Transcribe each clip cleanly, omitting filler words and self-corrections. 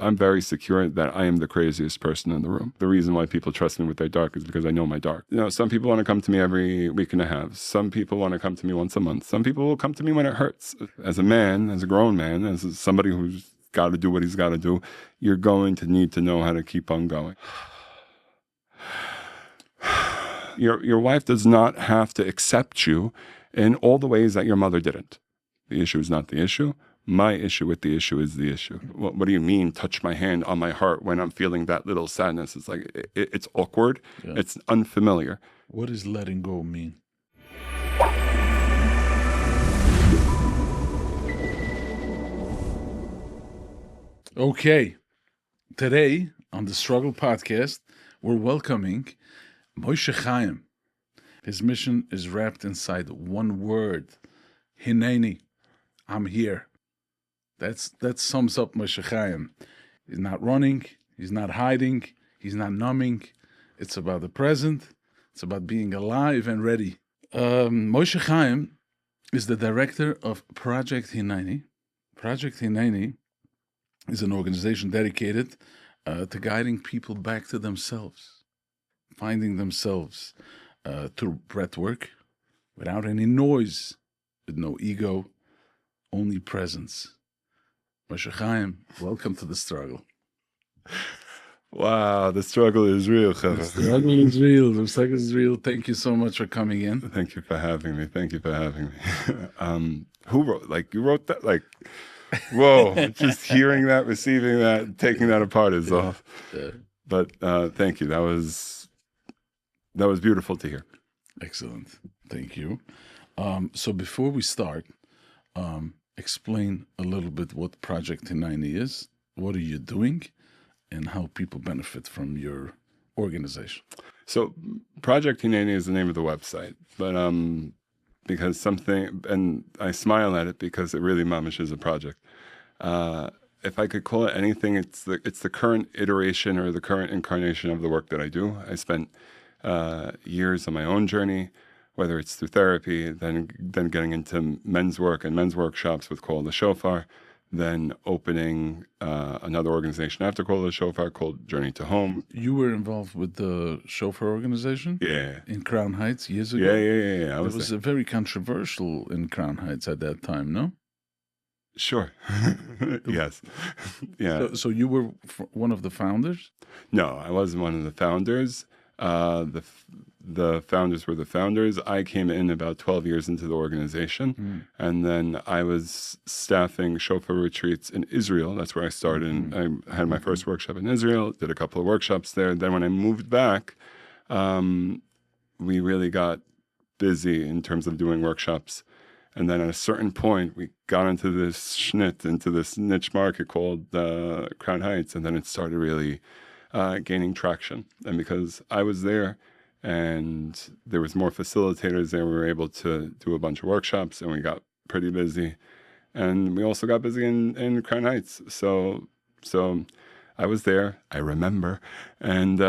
I'm very secure that I am the craziest person in the room. The reason why people trust me with their dark is because I know my dark. Some people want to come to me every week and a half. Some people want to come to me once a month. Some people will come to me when it hurts. As a man, as a grown man, as somebody who's got to do what he's got to do, you're going to need to know how to keep on going. Your wife does not have to accept you in all the ways that your mother didn't. The issue is not the issue. My issue with the issue is the issue. What do you mean, touch my hand on my heart when I'm feeling that little sadness? It's like, it's awkward. Yeah. It's unfamiliar. What does letting go mean? Okay. Today, on the Struggle Podcast, we're welcoming Moshe Chaim. His mission is wrapped inside one word, Hineini. I'm here. That sums up Moshe Chaim. He's not running, he's not hiding, he's not numbing. It's about the present. It's about being alive and ready. Moshe Chaim is the director of Project Hineini. Project Hineini is an organization dedicated to guiding people back to themselves, finding themselves through breathwork, without any noise, with no ego, only presence. Moshe Chaim, welcome to the struggle. Wow, the struggle is real, Chava. The struggle is real. The struggle is real. Thank you so much for coming in. Thank you for having me. Who wrote, you wrote that? Whoa, just hearing that, receiving that, taking that apart is off. Yeah. But thank you. That was beautiful to hear. Excellent. Thank you. So before we start, explain a little bit what Project Hineini is, what are you doing, and how people benefit from your organization. So Project Hineini is the name of the website, but because something, and I smile at it because it really mamish is a project. If I could call it anything, it's the current iteration or the current incarnation of the work that I do. I spent years on my own journey, whether it's through therapy, then getting into men's work and men's workshops with Call the Shofar, then opening another organization after Call the Shofar called Journey to Home. You were involved with the Shofar organization? Yeah. In Crown Heights years ago? Yeah. It was very controversial in Crown Heights at that time, no? Sure. Yes. Yeah. So you were one of the founders? No, I wasn't one of the founders. The founders were the founders. I came in about 12 years into the organization, and then I was staffing shofar retreats in Israel. That's where I started. I had my first workshop in Israel, did a couple of workshops there. Then when I moved back, we really got busy in terms of doing workshops. And then at a certain point, we got into this niche market called Crown Heights, and then it started really gaining traction. And because I was there and there was more facilitators there, we were able to do a bunch of workshops, and we got pretty busy. And we also got busy in Crown Heights. So I was there, I remember. And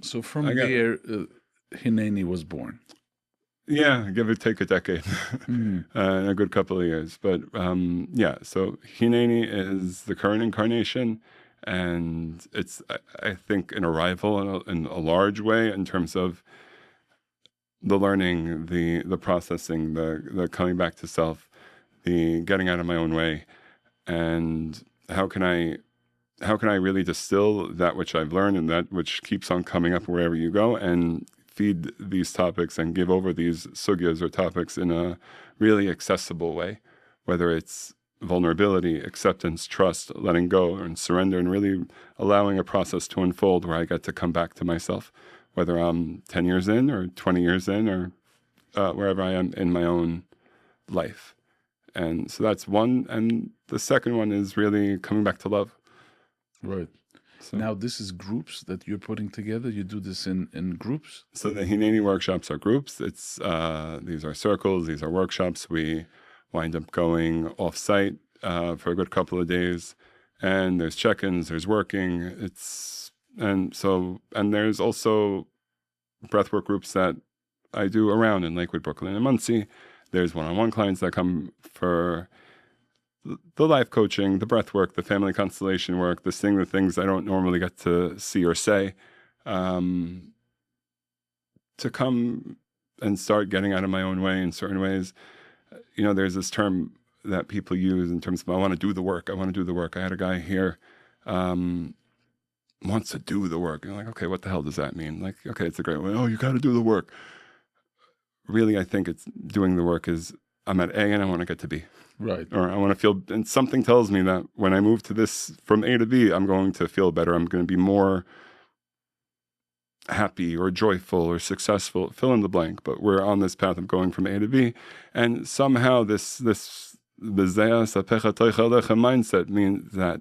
so from there, Hineni was born. Yeah, give or take a decade, a good couple of years. But so Hineni is the current incarnation, and it's, I think, an arrival in a large way in terms of the learning, the processing, the coming back to self, the getting out of my own way, and how can I really distill that which I've learned and that which keeps on coming up wherever you go, and feed these topics and give over these sugyas or topics in a really accessible way, whether it's vulnerability, acceptance, trust, letting go and surrender, and really allowing a process to unfold where I get to come back to myself, whether I'm 10 years in or 20 years in or wherever I am in my own life. And so that's one. And the second one is really coming back to love. Right. So now this is groups that you're putting together. You do this in groups? So the Hineni workshops are groups. It's these are circles. These are workshops. We wind up going off-site for a good couple of days. And there's check-ins, there's working. And there's also breathwork groups that I do around in Lakewood, Brooklyn, and Muncie. There's one-on-one clients that come for the life coaching, the breath work, the family constellation work, the things I don't normally get to see or say, to come and start getting out of my own way in certain ways. There's this term that people use in terms of, I want to do the work. I want to do the work. I had a guy here, wants to do the work. And I'm like, okay, what the hell does that mean? Like, okay, it's a great way. Oh, you got to do the work. Really, I think it's doing the work is, I'm at A and I want to get to B. Right. Or I want to feel, and something tells me that when I move to this from A to B, I'm going to feel better. I'm going to be more happy or joyful or successful, fill in the blank. But we're on this path of going from A to B. And somehow this mindset means that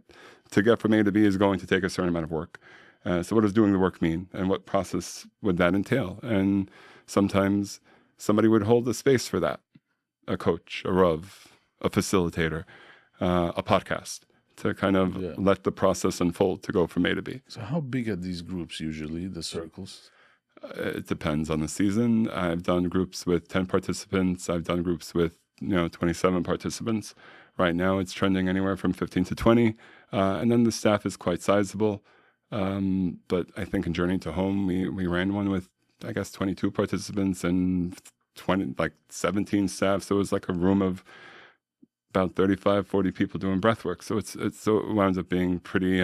to get from A to B is going to take a certain amount of work. So what does doing the work mean? And what process would that entail? And sometimes somebody would hold the space for that. A coach, a Rav, a facilitator, a podcast, to kind of let the process unfold to go from A to B. So how big are these groups usually, the circles? It depends on the season. I've done groups with 10 participants. I've done groups with 27 participants. Right now it's trending anywhere from 15 to 20. And then the staff is quite sizable. But I think in Journey to Home, we ran one with, I guess, 22 participants and 17 staff. So it was like a room of about 35, 40 people doing breathwork. So so it wound up being pretty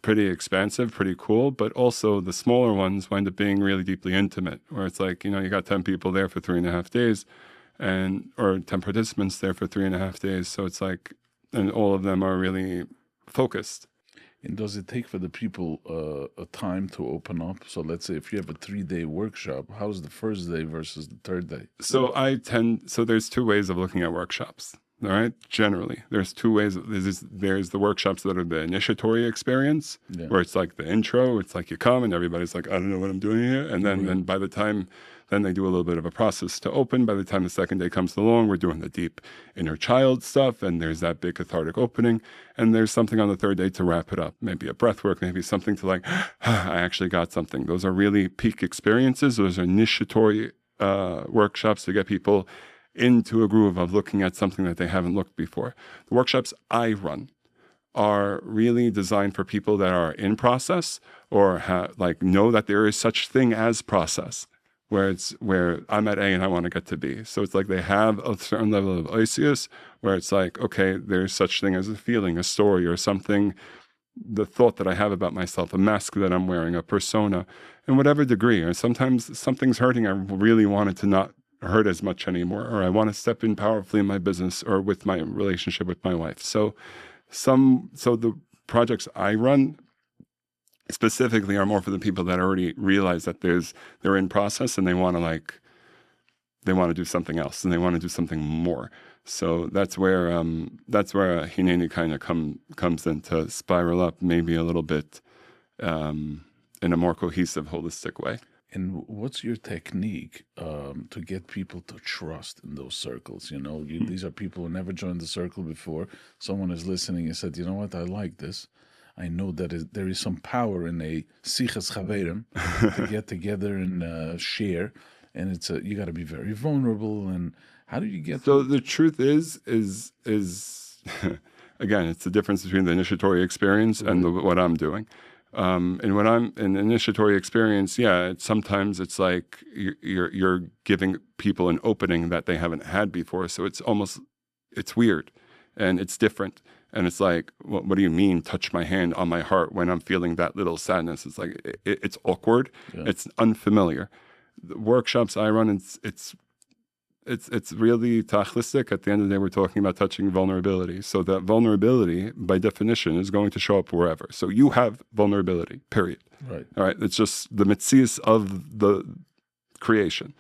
expansive, pretty cool. But also the smaller ones wind up being really deeply intimate, where it's like, you got 10 people there for 3.5 days, or 10 participants there for 3.5 days. So it's like, and all of them are really focused. And does it take for the people a time to open up? So let's say if you have a 3-day workshop, how's the first day versus the third day? So there's two ways of looking at workshops. All right. Generally, there's two ways. There's the workshops that are the initiatory experience, where it's like the intro. It's like you come and everybody's like, I don't know what I'm doing here. And then by the time, then they do a little bit of a process to open. By the time the second day comes along, we're doing the deep inner child stuff. And there's that big cathartic opening. And there's something on the third day to wrap it up. Maybe a breath work, maybe something to like, I actually got something. Those are really peak experiences. Those are initiatory workshops to get people into a groove of looking at something that they haven't looked before. The workshops I run are really designed for people that are in process or know that there is such thing as process, where I'm at A and I want to get to B. So it's like they have a certain level of oisius where it's like, okay, there's such thing as a feeling, a story, or something, the thought that I have about myself, a mask that I'm wearing, a persona, in whatever degree. Or sometimes something's hurting, I really want it to not hurt as much anymore, or I want to step in powerfully in my business or with my relationship with my wife. So the projects I run specifically are more for the people that already realize that they're in process and they want to do something else and they want to do something more. So that's where Hineni kind of comes in to spiral up maybe a little bit in a more cohesive, holistic way. And what's your technique to get people to trust in those circles? These are people who never joined the circle before. Someone is listening and said, you know what, I like this. I know that there is some power in a sichas chaverim to get together and share. And it's you got to be very vulnerable. And how do you get? So the truth is again, it's the difference between the initiatory experience and what I'm doing. And when I'm in initiatory experience, sometimes it's like you're giving people an opening that they haven't had before. So it's weird and it's different. And it's like, what do you mean touch my hand on my heart when I'm feeling that little sadness? It's like, it's awkward. Yeah. It's unfamiliar. The workshops I run, it's really tachlistic. At the end of the day, we're talking about touching vulnerability. So that vulnerability, by definition, is going to show up wherever. So you have vulnerability, period. Right. All right. It's just the mitzias of the creation.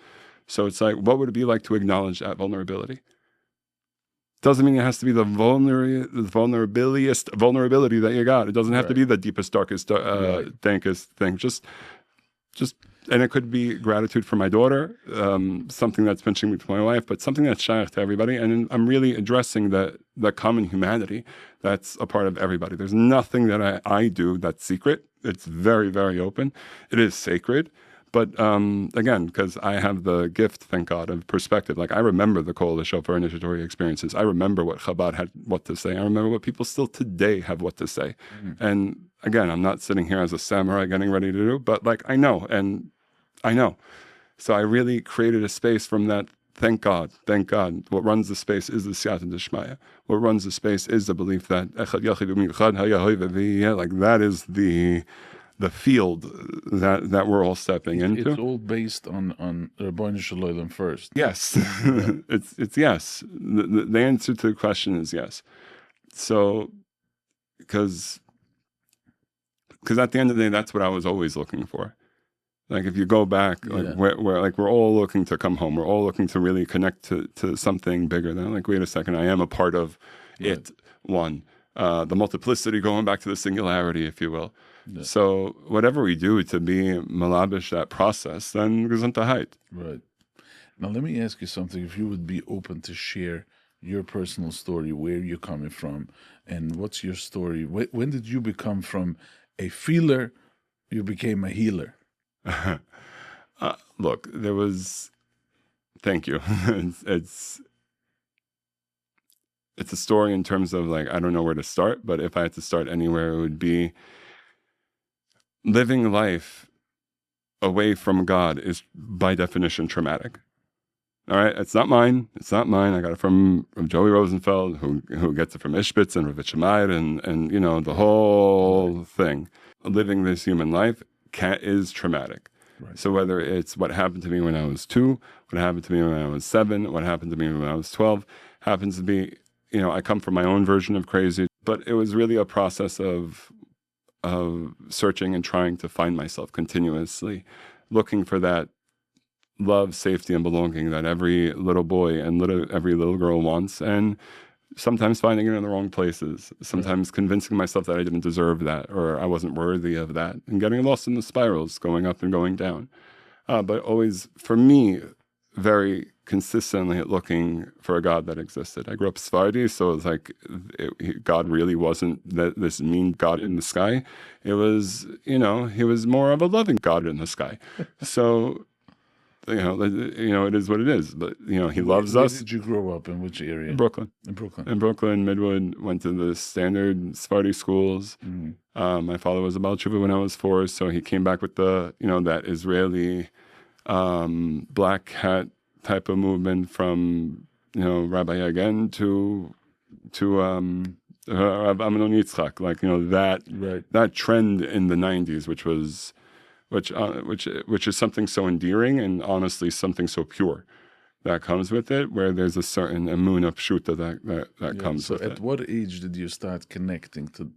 So it's like, what would it be like to acknowledge that vulnerability? Doesn't mean it has to be the vulnerability that you got. It doesn't have to be the deepest, darkest, dankest thing. Just, and it could be gratitude for my daughter, something that's pinching me for my wife, but something that's shaykh to everybody. And I'm really addressing the common humanity that's a part of everybody. There's nothing that I do that's secret. It's very, very open. It is sacred, But again, because I have the gift, thank God, of perspective. Like I remember the Kol Shofar initiatory experiences. I remember what Chabad had what to say. I remember what people still today have what to say. And again, I'm not sitting here as a samurai getting ready to do, but like I know, and I know. So I really created a space from that. Thank God, thank God. What runs the space is the Siyata Deshmaya. What runs the space is the belief that Echad Yachid U'Michad Haya Hoy V'Viyeh, like that is the field that we're all stepping into. It's all based on Rabbeinu Shalom first. Yes, it's yes. The answer to the question is yes. So, because at the end of the day, that's what I was always looking for. Like if you go back, like where like we're all looking to come home. We're all looking to really connect to something bigger than like, wait a second, I am a part of it. One, the multiplicity, going back to the singularity, if you will. Yeah. So whatever we do to be malabish that process, then gesundheit. Right. Now let me ask you something. If you would be open to share your personal story, where you're coming from, and what's your story? When did you become from a feeler, you became a healer? Look, there was. Thank you. It's a story in terms of like I don't know where to start, but if I had to start anywhere, it would be living life away from God is by definition traumatic. All right, it's not mine. It's not mine. I got it from Joey Rosenfeld, who gets it from Ishbitz and Rav Shamayr, and you know the whole thing. Living this human life is traumatic. Right. So whether it's what happened to me when I was 2, what happened to me when I was 7, what happened to me when I was 12, happens to be, you know, I come from my own version of crazy, but it was really a process of searching and trying to find myself continuously, looking for that love, safety, and belonging that every little boy and every little girl wants, and sometimes finding it in the wrong places, sometimes convincing myself that I didn't deserve that or I wasn't worthy of that, and getting lost in the spirals, going up and going down. But always, for me, very consistently looking for a God that existed. I grew up Sephardi, so it was like God really wasn't this mean God in the sky. It was, you know, he was more of a loving God in the sky. So, you know, it is what it is. But, you know, he loves us. Where did you grow up? In which area? In Brooklyn. In Brooklyn. In Brooklyn, Midwood, went to the standard Sephardi schools. Mm-hmm. My father was a Baal Tshuva when I was 4, so he came back with the, you know, that Israeli black hat type of movement from, you know, Rabbi Yagen to Rabbi Amnon Yitzchak, like, you know, that trend in the 90s, which is something so endearing and honestly something so pure that comes with it, where there's a certain emunah pshuta that comes with it. So at what age did you start connecting to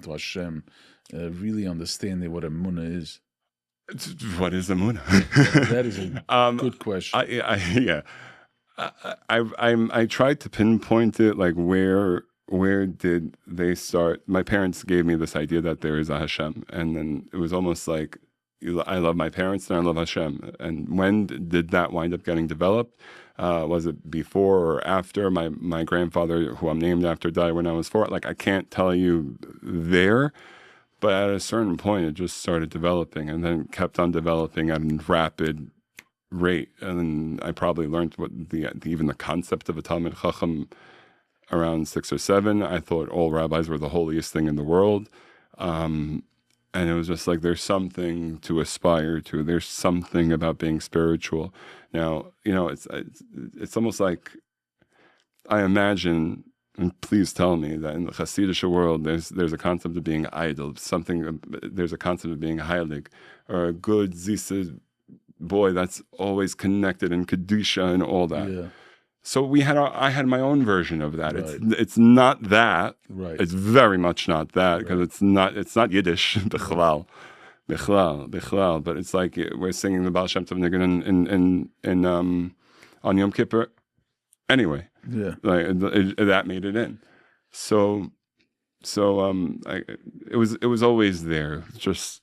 Hashem, really understanding what emunah is? What is emunah? That is a good question. I tried to pinpoint it, like where did they start? My parents gave me this idea that there is a Hashem, and then it was almost like I love my parents and I love Hashem. And when did that wind up getting developed? Was it before or after? My grandfather, who I'm named after, died when I was 4. Like I can't tell you there. But at a certain point, it just started developing and then kept on developing at a rapid rate. And then I probably learned what even the concept of a Talmid Chacham around 6 or 7. I thought all rabbis were the holiest thing in the world. And it was just like, there's something to aspire to. There's something about being spiritual. Now, you know, it's almost like I imagine... And please tell me that in the Hasidic world, there's a concept of being idol, there's a concept of being heilig, or a good zisa boy that's always connected in Kedusha and all that. Yeah. So I had my own version of that. Right. It's not that. Right. It's very much not that, because it's not Yiddish, Bichlal. But it's like we're singing the Baal Shem Tov Nigun in on Yom Kippur. Anyway, like that made it in. So it was always there. Just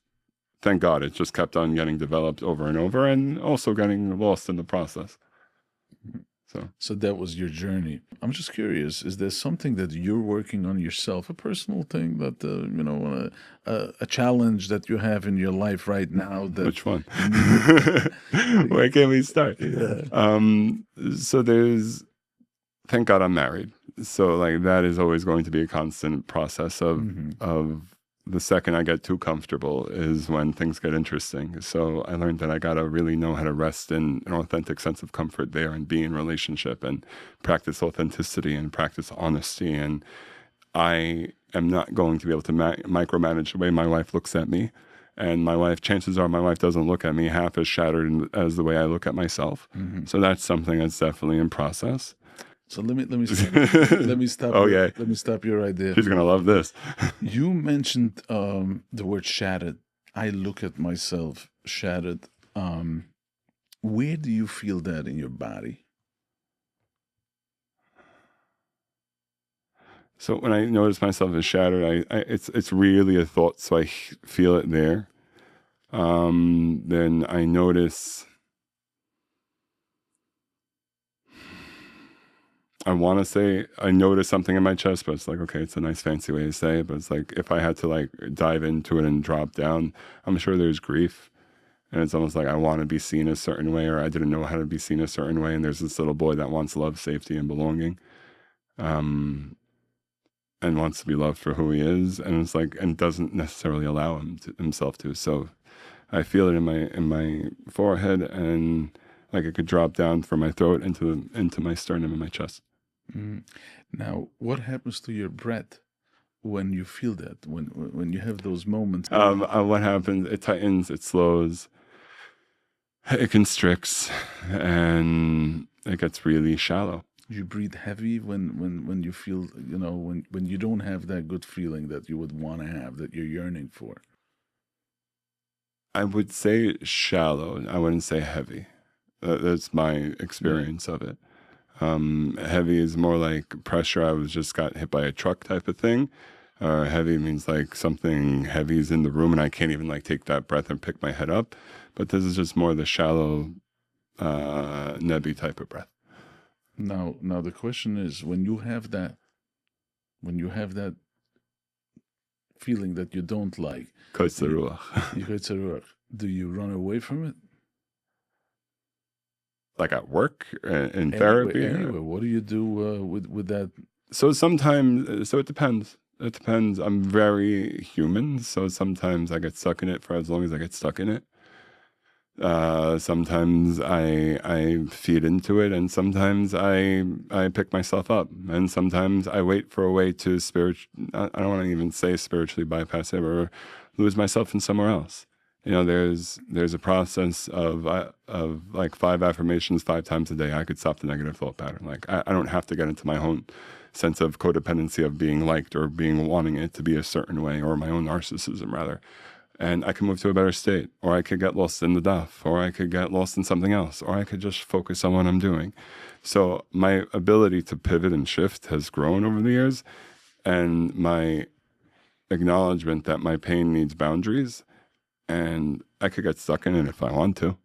thank God, it just kept on getting developed over and over, and also getting lost in the process. So that was your journey. I'm just curious, is there something that you're working on yourself, a personal thing that, a challenge that you have in your life right now? Which one? Where can we start? Yeah. So there's, thank God I'm married. So like that is always going to be a constant process of the second I get too comfortable is when things get interesting. So I learned that I got to really know how to rest in an authentic sense of comfort there and be in relationship and practice authenticity and practice honesty. And I am not going to be able to micromanage the way my wife looks at me. And my wife, chances are my wife doesn't look at me half as shattered as the way I look at myself. So that's something that's definitely in process. So let me stop. Let me stop you right there. She's gonna love this. You mentioned the word shattered. I look at myself shattered. Where do you feel that in your body? So when I notice myself as shattered, it's really a thought. So I feel it there. Then I notice. I want to say I notice something in my chest, but it's like, okay, it's a nice fancy way to say it. But it's like if I had to like dive into it and drop down, I'm sure there's grief. And it's almost like I want to be seen a certain way, or I didn't know how to be seen a certain way. And there's this little boy that wants love, safety, and belonging, and wants to be loved for who he is. And it's like, and doesn't necessarily allow himself to. So I feel it in my forehead, and like it could drop down from my throat into my sternum and my chest. Now, what happens to your breath when you feel that? When you have those moments? What happens? It tightens. It slows. It constricts, and it gets really shallow. You breathe heavy when you feel, when you don't have that good feeling that you would want to have, that you're yearning for. I would say shallow. I wouldn't say heavy. That's my experience of it. Heavy is more like pressure. I just got hit by a truck type of thing. Heavy means like something heavy is in the room and I can't even like take that breath and pick my head up. But this is just more the shallow, nebby type of breath. Now the question is, when you have that feeling that you don't like, do you run away from it? Like at work, in therapy? Anyway, what do you do with that? So it depends. It depends. I'm very human, so sometimes I get stuck in it for as long as I get stuck in it. Sometimes I feed into it, and sometimes I pick myself up, and sometimes I wait for a way to I don't want to even say spiritually bypass it or lose myself in somewhere else. There's a process of like 5 affirmations 5 times a day. I could stop the negative thought pattern. Like I don't have to get into my own sense of codependency of being liked or wanting it to be a certain way, or my own narcissism rather. And I can move to a better state, or I could get lost in the duff, or I could get lost in something else, or I could just focus on what I'm doing. So my ability to pivot and shift has grown over the years, and my acknowledgement that my pain needs boundaries, and I could get stuck in it if I want to.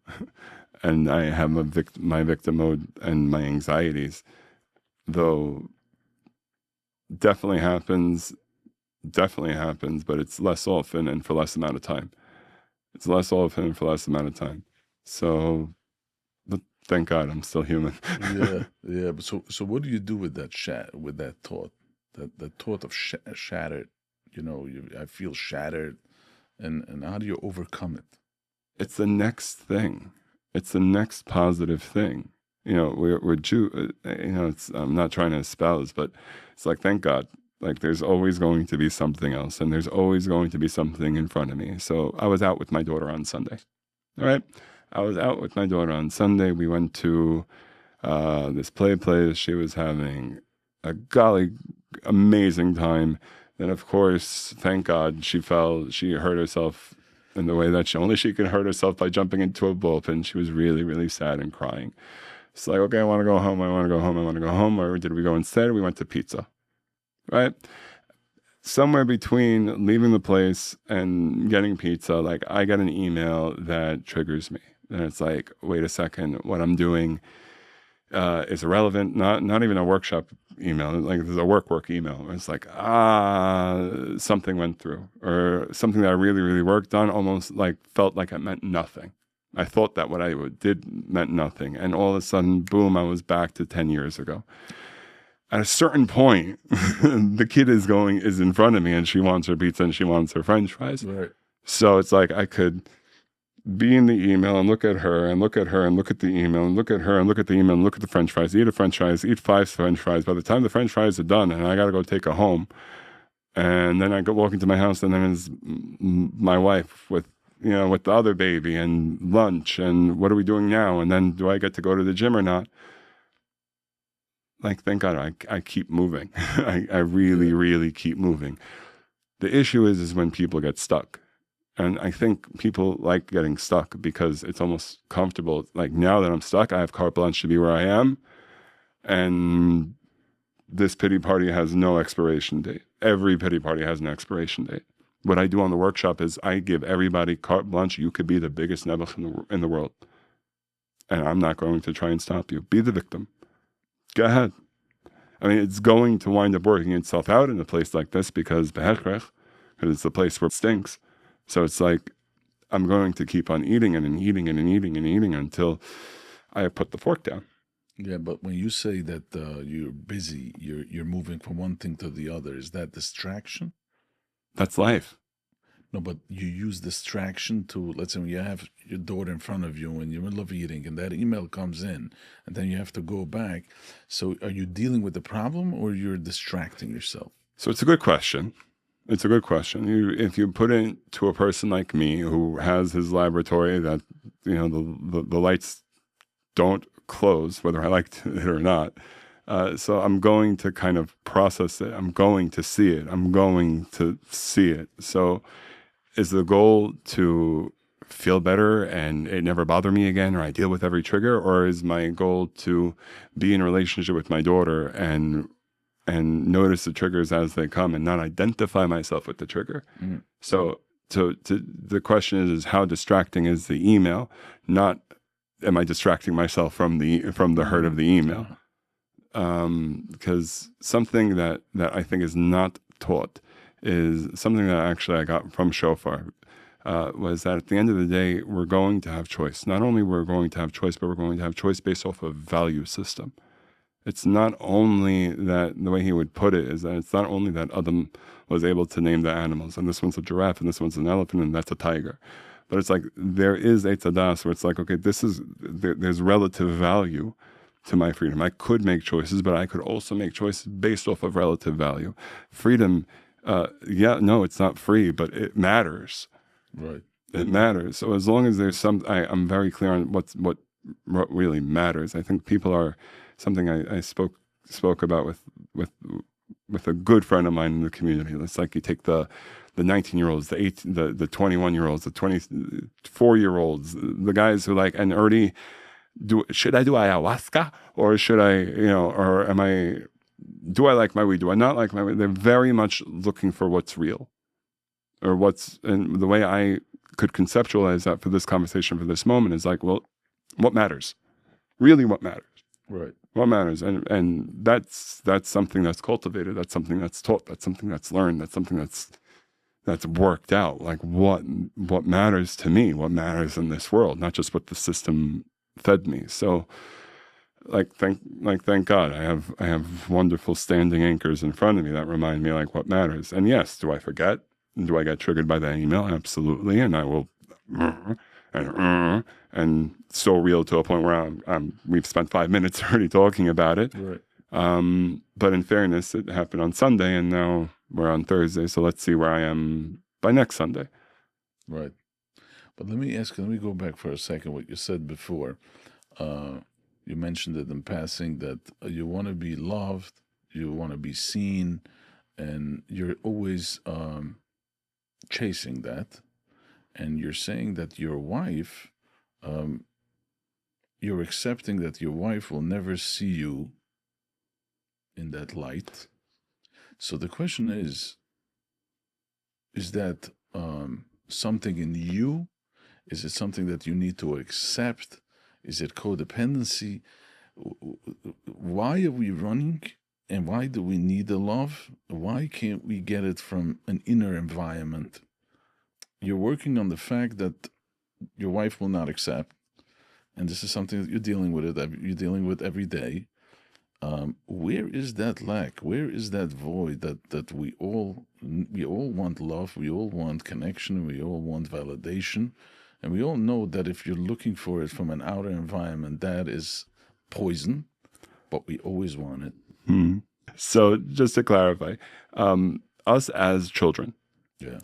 And I have my victim mode and my anxieties, though definitely happens, but it's less often and for less amount of time. So, but thank God I'm still human. Yeah. But so what do you do with that thought, that thought of shattered? I feel shattered, and how do you overcome it? It's the next thing. It's the next positive thing. We're Jew. I'm not trying to espouse, but it's like, thank God. Like there's always going to be something else, and there's always going to be something in front of me. So I was out with my daughter on Sunday. All right. I was out with my daughter on Sunday. We went to this place. She was having a golly amazing time. Then of course, thank God, she hurt herself in the way that only she can hurt herself by jumping into a bullpen. She was really, really sad and crying. It's like, okay, I want to go home. Where did we go instead? We went to pizza. Right? Somewhere between leaving the place and getting pizza, like I get an email that triggers me. And it's like, wait a second, what I'm doing is irrelevant. Not even a workshop email. Like there's a work email. It's like something went through, or something that I really really worked on almost like felt like it meant nothing. I thought that what I did meant nothing, and all of a sudden, boom! I was back to 10 years ago. At a certain point, the kid is in front of me, and she wants her pizza and she wants her French fries. Right. So it's like I could be in the email and look at her and look at her and look at the email and look at her and look at the email and look at the French fries, eat a French fries, eat 5 French fries. By the time the French fries are done and I got to go take her home, and then I go walk into my house, and then there's my wife with the other baby and lunch, and what are we doing now? And then do I get to go to the gym or not? Like, thank God I keep moving. I really, really keep moving. The issue is when people get stuck. And I think people like getting stuck because it's almost comfortable. Like, now that I'm stuck, I have carte blanche to be where I am. And this pity party has no expiration date. Every pity party has an expiration date. What I do on the workshop is I give everybody carte blanche. You could be the biggest nebuch in the world. And I'm not going to try and stop you. Be the victim. Go ahead. I mean, it's going to wind up working itself out in a place like this because it's the place where it stinks. So it's like, I'm going to keep on eating it and eating it and eating and eating until I put the fork down. Yeah, but when you say that you're busy, you're moving from one thing to the other, is that distraction? That's life. No, but you use distraction to, let's say when you have your daughter in front of you and you're in the middle of eating and that email comes in and then you have to go back. So are you dealing with the problem or you're distracting yourself? So it's a good question. It's a good question. If you put it to a person like me who has his laboratory that, the lights don't close, whether I like it or not. So I'm going to kind of process it. I'm going to see it. So is the goal to feel better and it never bother me again, or I deal with every trigger? Or is my goal to be in a relationship with my daughter and notice the triggers as they come and not identify myself with the trigger? Mm. So the question is how distracting is the email? Not am I distracting myself from the hurt of the email? Because something that I think is not taught is something that actually I got from Shofar, was that at the end of the day, we're going to have choice. Not only we're going to have choice, but we're going to have choice based off of value system. It's not only that, the way he would put it is that it's not only that Adam was able to name the animals, and this one's a giraffe, and this one's an elephant, and that's a tiger. But it's like there is a tzadas where it's like, okay, there's relative value to my freedom. I could make choices, but I could also make choices based off of relative value. Freedom, no, it's not free, but it matters. Right. It matters. So as long as there's I'm very clear on what really matters. I think people are something I spoke about with a good friend of mine in the community. It's like you take the 19-year-olds, the 21-year-olds, the 24-year-olds, the guys who like, and already should I do ayahuasca or should I, do I like my weed? Do I not like my weed? They're very much looking for what's real or and the way I could conceptualize that for this conversation, for this moment is like, well, what matters? Really what matters? Right. What matters? And that's something that's cultivated. That's something that's taught. That's something that's learned. That's something that's worked out. Like what matters to me, what matters in this world, not just what the system fed me. So thank God I have wonderful standing anchors in front of me that remind me like what matters. And yes, do I forget? Do I get triggered by that email? Absolutely. And I will and so real to a point where we've spent 5 minutes already talking about it. Right. But in fairness, it happened on Sunday and now we're on Thursday. So let's see where I am by next Sunday. Right. But let me go back for a second. What you said before, you mentioned it in passing that you want to be loved, you want to be seen, and you're always chasing that. And you're saying that your wife, you're accepting that your wife will never see you in that light. So the question is that something in you? Is it something that you need to accept? Is it codependency? why are we running, and why do we need the love? Why can't we get it from an inner environment? You're working on the fact that your wife will not accept, and this is something that you're dealing with every day. Where is that lack? Where is that void that we all want love, we all want connection, we all want validation, and we all know that if you're looking for it from an outer environment, that is poison, but we always want it. So just to clarify, us as children,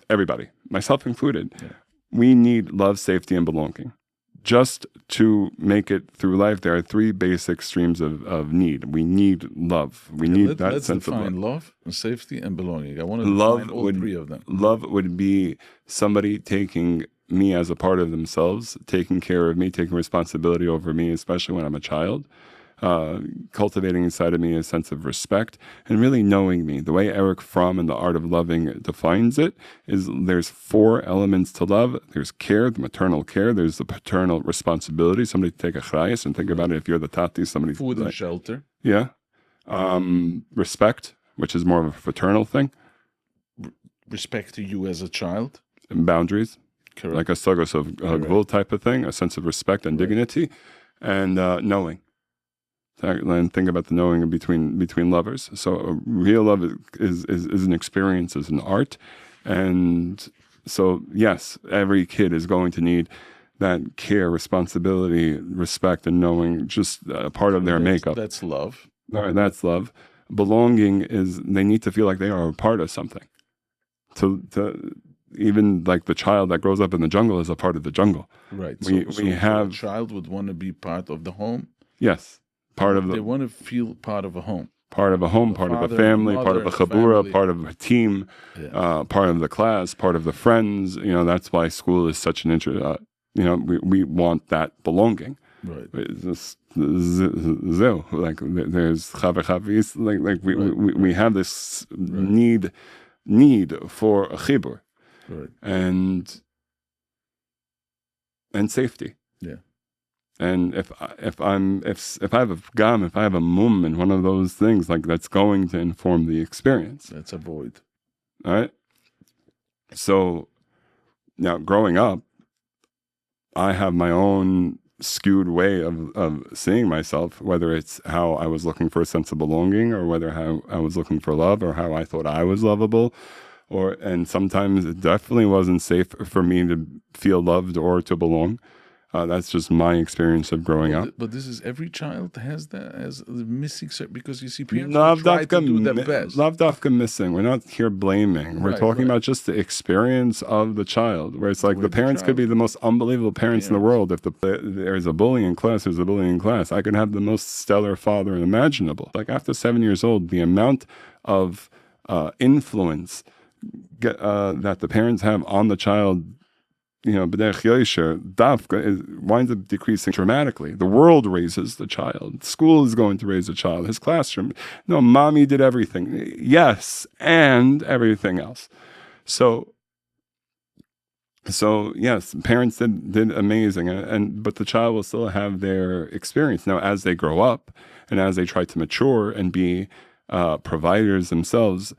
everybody, myself included, we need love, safety, and belonging. Just to make it through life, there are three basic streams of need. We need love. We need that sense of love. Let's define love, safety, and belonging. I want to define all three of them. Love would be somebody taking me as a part of themselves, taking care of me, taking responsibility over me, especially when I'm a child. Cultivating inside of me a sense of respect and really knowing me. The way Eric Fromm in The Art of Loving defines it is there's four elements to love. There's care, the maternal care. There's the paternal responsibility, somebody to take a chayas, and think about it, if you're the tati, somebody... Food and shelter. Yeah. Respect, which is more of a fraternal thing. Respect to you as a child. And boundaries. Correct. Like a sagos of gvul type of thing, a sense of respect and dignity. And knowing. And think about the knowing between lovers. So a real love is an experience, is an art. And so, yes, every kid is going to need that care, responsibility, respect, and knowing, just a part of their makeup. That's love. All right, that's love. Belonging is they need to feel like they are a part of something. To even like the child that grows up in the jungle is a part of the jungle. Right. We have a child would want to be part of the home. Yes. They want to feel part of a home. Part of a home, part of a family, part of a chabura, part of a team, part of the class, part of the friends. That's why school is such an we want that belonging. Right. There's chaver, we have this need for a chibur, and safety. Yeah. And if I have a gam, if I have a mum and one of those things, like, that's going to inform the experience. That's a void. All right. So now, growing up, I have my own skewed way of seeing myself, whether it's how I was looking for a sense of belonging, or whether how I was looking for love, or how I thought I was lovable, and sometimes it definitely wasn't safe for me to feel loved or to belong. That's just my experience of growing up. But this is, every child has that as missing, because you see parents try to do their best. Love dafka missing. We're not here blaming. We're talking about just the experience of the child, where it's like the parents could be the most unbelievable parents in the world. If there's a bully in class, there's a bully in class. I could have the most stellar father imaginable. Like, after 7 years old, the amount of influence that the parents have on the child, b'derech yosher, dafka, winds up decreasing dramatically. The world raises the child. School is going to raise the child. His classroom. No, mommy did everything. Yes, and everything else. So yes, parents did amazing, but the child will still have their experience. Now, as they grow up and as they try to mature and be providers themselves,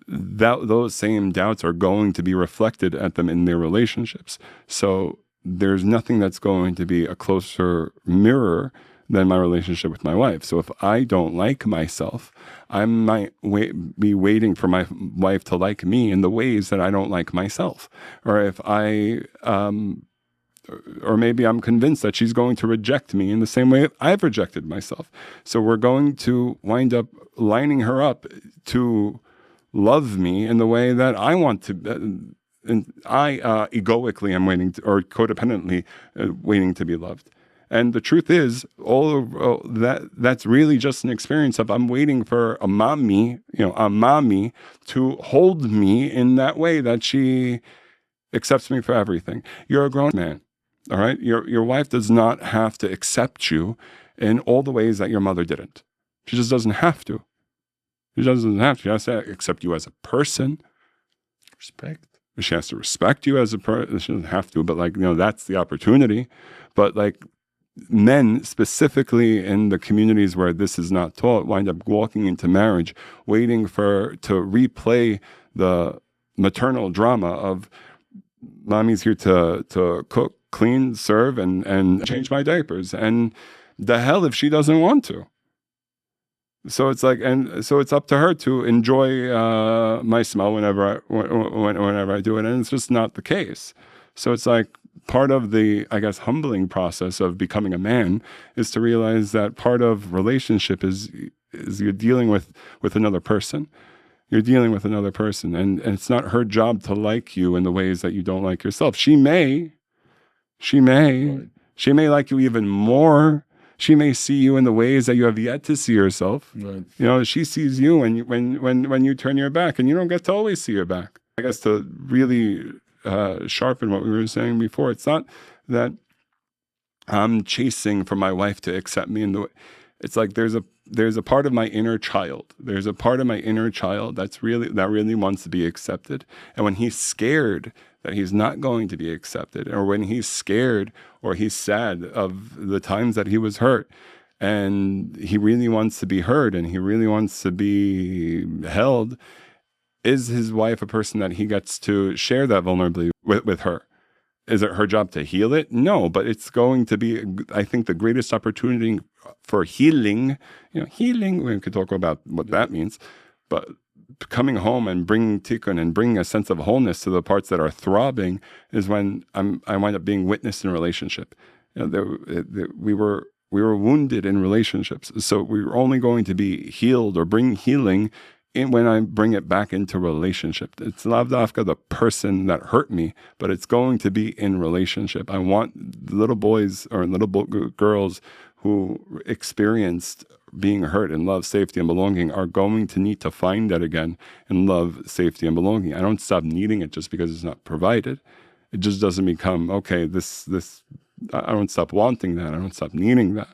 those same doubts are going to be reflected at them in their relationships. So there's nothing that's going to be a closer mirror than my relationship with my wife. So if I don't like myself, I might be waiting for my wife to like me in the ways that I don't like myself. Or if or maybe I'm convinced that she's going to reject me in the same way I've rejected myself. So we're going to wind up lining her up to love me in the way that I want to, and I egoically am waiting or codependently waiting to be loved. And the truth is, that's really just an experience of I'm waiting for a mommy to hold me in that way that she accepts me for everything. You're a grown man, all right? Your wife does not have to accept you in all the ways that your mother didn't. She just doesn't have to. She doesn't have to. She has to accept you as a person. Respect. She has to respect you as a person. She doesn't have to, but that's the opportunity. But men, specifically in the communities where this is not taught, wind up walking into marriage, waiting to replay the maternal drama of mommy's here to cook, clean, serve, and change my diapers. And the hell if she doesn't want to. So it's like, and so it's up to her to enjoy my smell whenever I do it, and it's just not the case. So it's like part of the, I guess, humbling process of becoming a man is to realize that part of relationship is you're dealing with another person. You're dealing with another person, and it's not her job to like you in the ways that you don't like yourself. She may like you even more. She may see you in the ways that you have yet to see yourself. Right. You know, she sees you when you turn your back, and you don't get to always see your back. I guess to really sharpen what we were saying before, it's not that I'm chasing for my wife to accept me in the way. It's like there's a part of my inner child. There's a part of my inner child that really wants to be accepted. And when he's scared that he's not going to be accepted, or when he's scared or he's sad of the times that he was hurt, and he really wants to be heard and he really wants to be held, is his wife a person that he gets to share that vulnerability with her? Is it her job to heal it? No, but it's going to be, I think, the greatest opportunity for healing. You know, healing, we could talk about what that means, but coming home and bringing tikkun and bringing a sense of wholeness to the parts that are throbbing is when I wind up being witnessed in a relationship. You know, we were wounded in relationships, so we're only going to be healed or bring healing when I bring it back into relationship. It's lav dafka the person that hurt me, but it's going to be in relationship. I want little boys or little girls who experienced being hurt and love, safety, and belonging are going to need to find that again in love, safety, and belonging. I don't stop needing it just because it's not provided. It just doesn't become, okay, I don't stop wanting that. I don't stop needing that.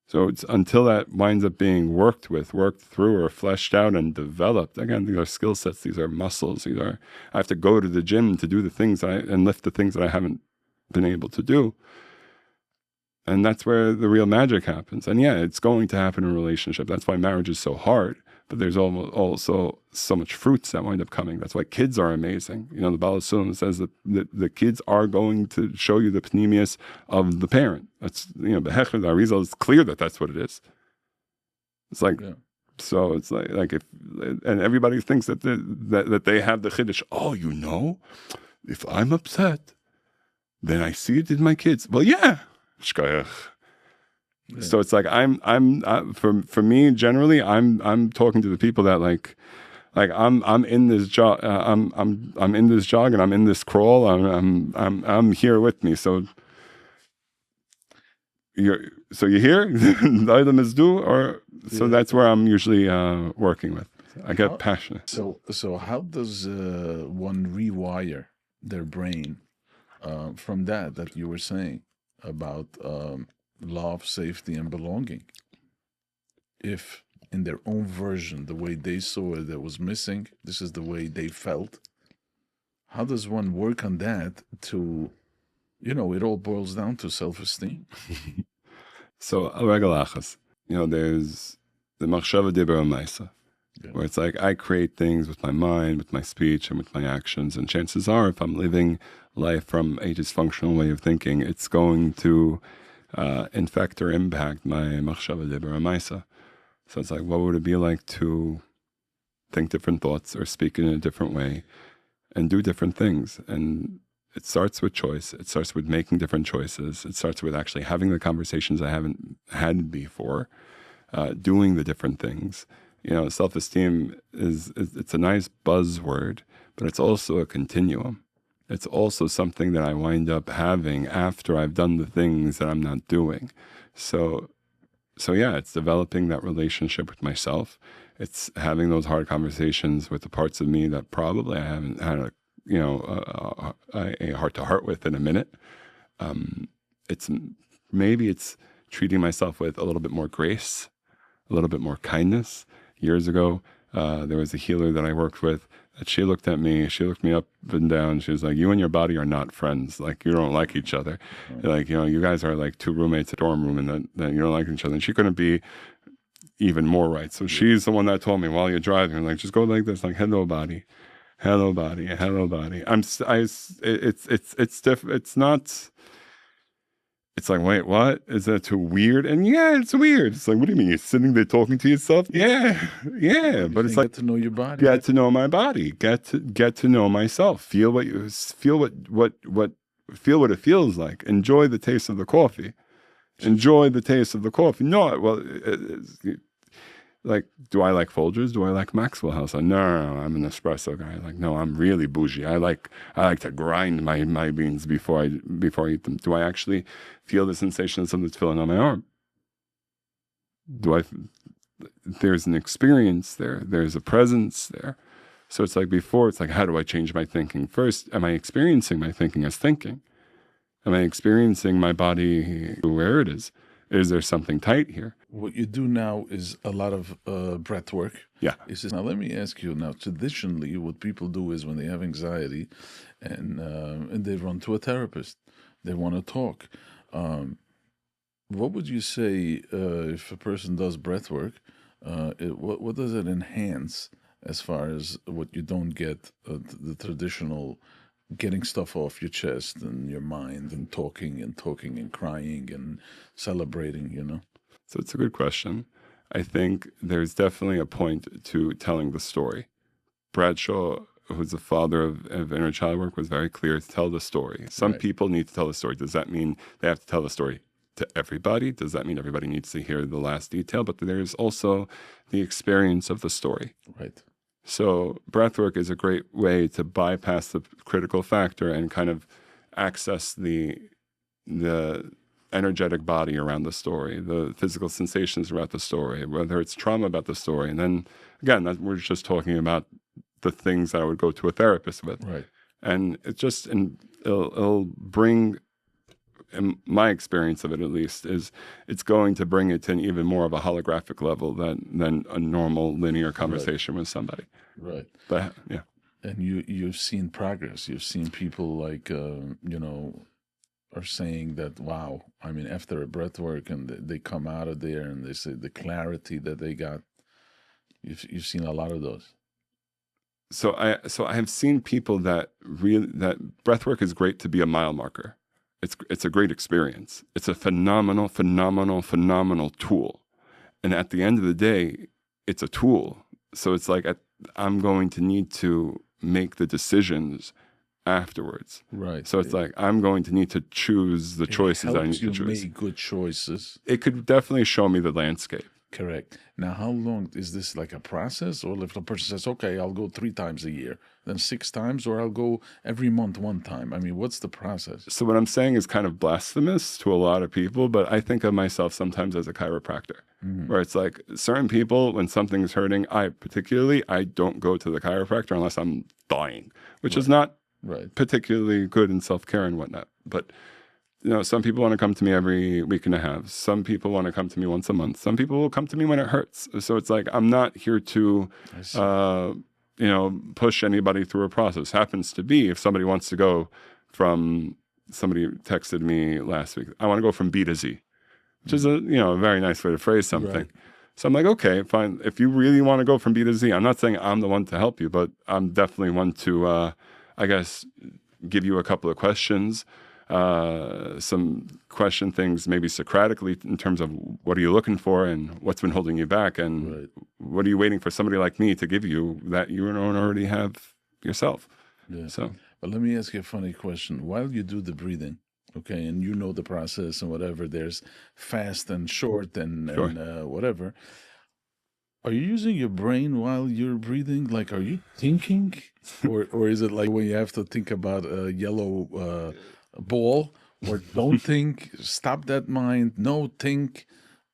So it's until that winds up being worked through, or fleshed out and developed. Again, these are skill sets. These are muscles. I have to go to the gym to do the things and lift the things that I haven't been able to do. And that's where the real magic happens. And yeah, it's going to happen in a relationship. That's why marriage is so hard. But there's also so much fruits that wind up coming. That's why kids are amazing. You know, the Baal Sulam says that the kids are going to show you the pneumius of the parent. That's, you know, Behechel Arizal, it's clear that that's what it is. It's like, so it's like if, and everybody thinks that they have the chiddush. Oh, you know, if I'm upset, then I see it in my kids. Well, yeah. Yeah. So it's like for me generally I'm talking to the people that like I'm in this jog, I'm in this jog, and I'm in this crawl, I'm here with me. So you here the item is due, or so that's where I'm usually working with. I get passionate. So how does one rewire their brain from that you were saying about love, safety, and belonging? If in their own version, the way they saw it, that was missing, this is the way they felt. How does one work on that to, you know, it all boils down to self-esteem. So, regalachas, you know, there's the machshava dibur maisa, where it's like I create things with my mind, with my speech, and with my actions. And chances are, if I'm living life from a dysfunctional way of thinking, it's going to infect or impact my machshava dibur maisa. So it's like, what would it be like to think different thoughts or speak in a different way and do different things? And it starts with choice. It starts with making different choices. It starts with actually having the conversations I haven't had before, doing the different things. You know, self-esteem it's a nice buzzword, but it's also a continuum. It's also something that I wind up having after I've done the things that I'm not doing. So yeah, it's developing that relationship with myself. It's having those hard conversations with the parts of me that probably I haven't had a heart-to-heart with in a minute. It's treating myself with a little bit more grace, a little bit more kindness. Years ago, there was a healer that I worked with And she looked at me. She looked me up and down. She was like, "You and your body are not friends. Like, you don't like each other. Like, you guys are like two roommates in a dorm room, and that you don't like each other." And she couldn't be even more right. So she's the one that told me, while you're driving, like, just go like this, like, "Hello, body, hello, body, hello, body." It's not. It's like, wait, what? Is that too weird? And yeah, it's weird. It's like, what do you mean? You're sitting there talking to yourself? Yeah, yeah. But it's like, get to know your body. get to know my body. Get to know myself. Feel what feel what it feels like. Enjoy the taste of the coffee. Enjoy the taste of the coffee. No, well, like, do I like Folgers? Do I like Maxwell House? No, I'm an espresso guy. Like, no, I'm really bougie. I like to grind my beans before I eat them. Do I actually feel the sensation of something that's filling on my arm? There's an experience there. There's a presence there. So it's like before, it's like, how do I change my thinking? First, am I experiencing my thinking as thinking? Am I experiencing my body where it is? Is there something tight here? What you do now is a lot of breath work. Yeah. Now, let me ask you now, traditionally, what people do is when they have anxiety and they run to a therapist, they want to talk. What would you say if a person does breath work? What does it enhance as far as what you don't get the traditional getting stuff off your chest and your mind and talking and crying and celebrating, So it's a good question. I think there's definitely a point to telling the story. Bradshaw, who's the father of inner child work, was very clear to tell the story. Some people need to tell the story. Does that mean they have to tell the story to everybody? Does that mean everybody needs to hear the last detail? But there's also the experience of the story. Right. So breathwork is a great way to bypass the critical factor and kind of access the energetic body around the story, the physical sensations about the story, whether it's trauma about the story. And then again, we're just talking about the things that I would go to a therapist with. Right. And it's just, and it'll bring, in my experience of it at least, is it's going to bring it to an even more of a holographic level than a normal linear conversation with somebody. Right. But yeah. And you've seen progress. You've seen people like, are saying that, wow, I mean, after a breath work and they come out of there and they say the clarity that they got. You've seen a lot of those. So I have seen people that breathwork is great to be a mile marker. It's a great experience. It's a phenomenal tool. And at the end of the day, it's a tool. So it's like I'm going to need to make the decisions afterwards. Right. So it's like I'm going to need to choose the choices I need to choose. Make good choices. It could definitely show me the landscape. Correct. Now, how long is this, like a process? Or if the person says, okay, I'll go 3 times a year, then 6 times, or I'll go every month 1 time? I mean, what's the process? So what I'm saying is kind of blasphemous to a lot of people, but I think of myself sometimes as a chiropractor, where it's like certain people, when something's hurting, I don't go to the chiropractor unless I'm dying, which is not particularly good in self-care and whatnot. But some people want to come to me every week and a half. Some people want to come to me once a month. Some people will come to me when it hurts. So it's like I'm not here to, push anybody through a process. Happens to be if somebody wants to go from, somebody texted me last week, I want to go from B to Z, which is a very nice way to phrase something. Right. So I'm like, okay, fine. If you really want to go from B to Z, I'm not saying I'm the one to help you, but I'm definitely one to, give you a couple of questions. Some question things maybe Socratically in terms of what are you looking for and what's been holding you back and what are you waiting for somebody like me to give you that you don't already have yourself. Yeah. So, but let me ask you a funny question. While you do the breathing, okay, and you know the process and whatever, there's fast and short and whatever. Are you using your brain while you're breathing? Like, are you thinking, or is it like when you have to think about a yellow ball, or don't think, stop that mind, no, think?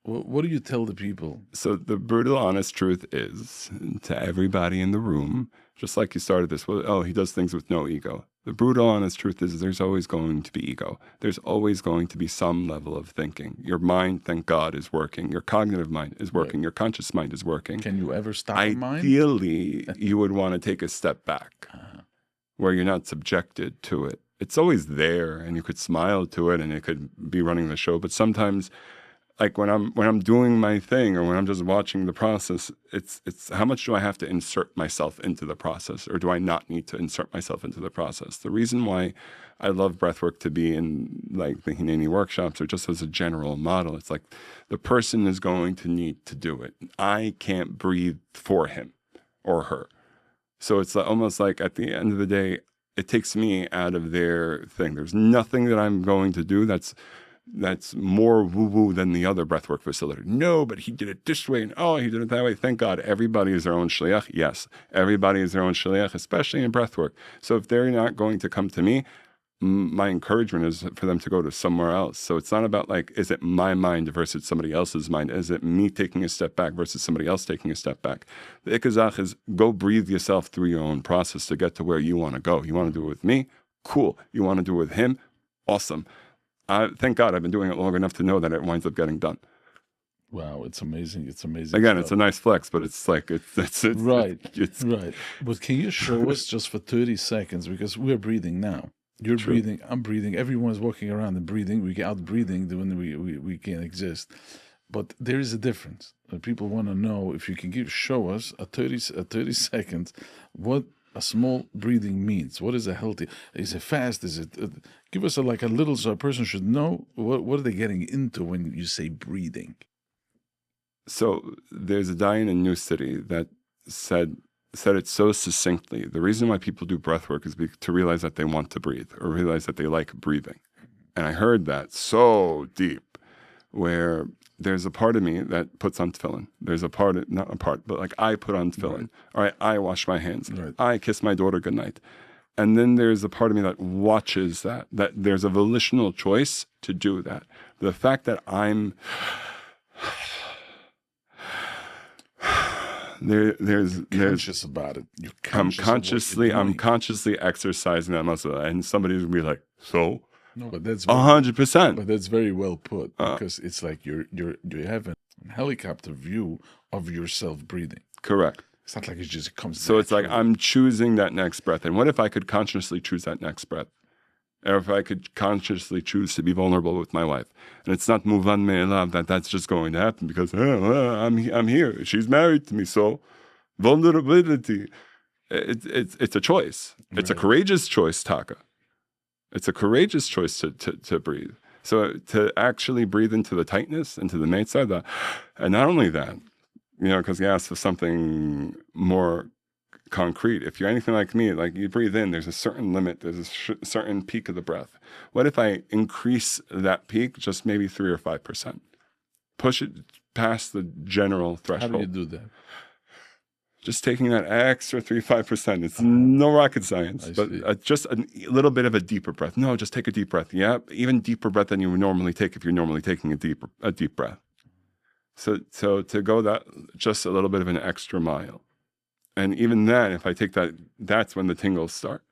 What do you tell the people? So the brutal honest truth is, to everybody in the room, just like you started this, he does things with no ego. The brutal, honest truth is there's always going to be ego. There's always going to be some level of thinking. Your mind, thank God, is working. Your cognitive mind is working. Your conscious mind is working. Can you ever stop a mind? Ideally, you would want to take a step back where you're not subjected to it. It's always there, and you could smile to it, and it could be running the show. But sometimes, like when I'm doing my thing, or when I'm just watching the process, it's how much do I have to insert myself into the process, or do I not need to insert myself into the process? The reason why I love breathwork to be in like the Hineini workshops, or just as a general model, it's like the person is going to need to do it. I can't breathe for him or her. So it's almost like at the end of the day, it takes me out of their thing. There's nothing that I'm going to do that's more woo-woo than the other breathwork facilitator. No, but he did it this way, and he did it that way. Thank God, everybody is their own shliach. Yes, everybody is their own shliach, especially in breathwork. So if they're not going to come to me, my encouragement is for them to go to somewhere else. So it's not about like, is it my mind versus somebody else's mind? Is it me taking a step back versus somebody else taking a step back? The ikazach is go breathe yourself through your own process to get to where you want to go. You want to do it with me? Cool. You want to do it with him? Awesome. Thank God I've been doing it long enough to know that it winds up getting done. Wow, it's amazing. It's amazing. Again, stuff. It's a nice flex, but it's like, it's right. Right. But can you show us just for 30 seconds, because we're breathing now. You're True. breathing, I'm breathing, everyone's walking around and breathing. We get out breathing when we can't exist. But there is a difference. People want to know if you can show us a 30 seconds what a small breathing means. What is a healthy? Is it fast? Is it? Give us a little, so a person should know what are they getting into when you say breathing. So there's a guy in a new city that said it so succinctly. The reason why people do breath work is to realize that they want to breathe, or realize that they like breathing. And I heard that so deep, where there's a part of me that puts on tefillin. There's a part, not a part, but like I put on tefillin. Right. All right, I wash my hands. Right. I kiss my daughter goodnight. And then there's a part of me that watches that there's a volitional choice to do that. The fact that I'm there's conscious about it. I'm consciously exercising that muscle, and somebody's gonna be like, so. No, but that's 100%. But that's very well put, because it's like you have a helicopter view of yourself breathing. Correct. It's not like it just comes. So it's like I'm choosing that next breath, and what if I could consciously choose that next breath? Or if I could consciously choose to be vulnerable with my wife, and it's not muvan me'elav that's just going to happen because I'm here. She's married to me, so vulnerability. It's a choice. It's a courageous choice, Taka. It's a courageous choice to breathe. So to actually breathe into the tightness, into the meitzah, and not only that, because you asked for something more concrete. If you're anything like me, like you breathe in, there's a certain limit, there's a certain peak of the breath. What if I increase that peak just maybe 3 or 5%? Push it past the general threshold. How do you do that? Just taking that extra 3-5%. It's no rocket science, but just a little bit of a deeper breath. No, just take a deep breath. Yeah, even deeper breath than you would normally take if you're normally taking a deep breath. So to go that just a little bit of an extra mile. And even then, if I take that, that's when the tingles start.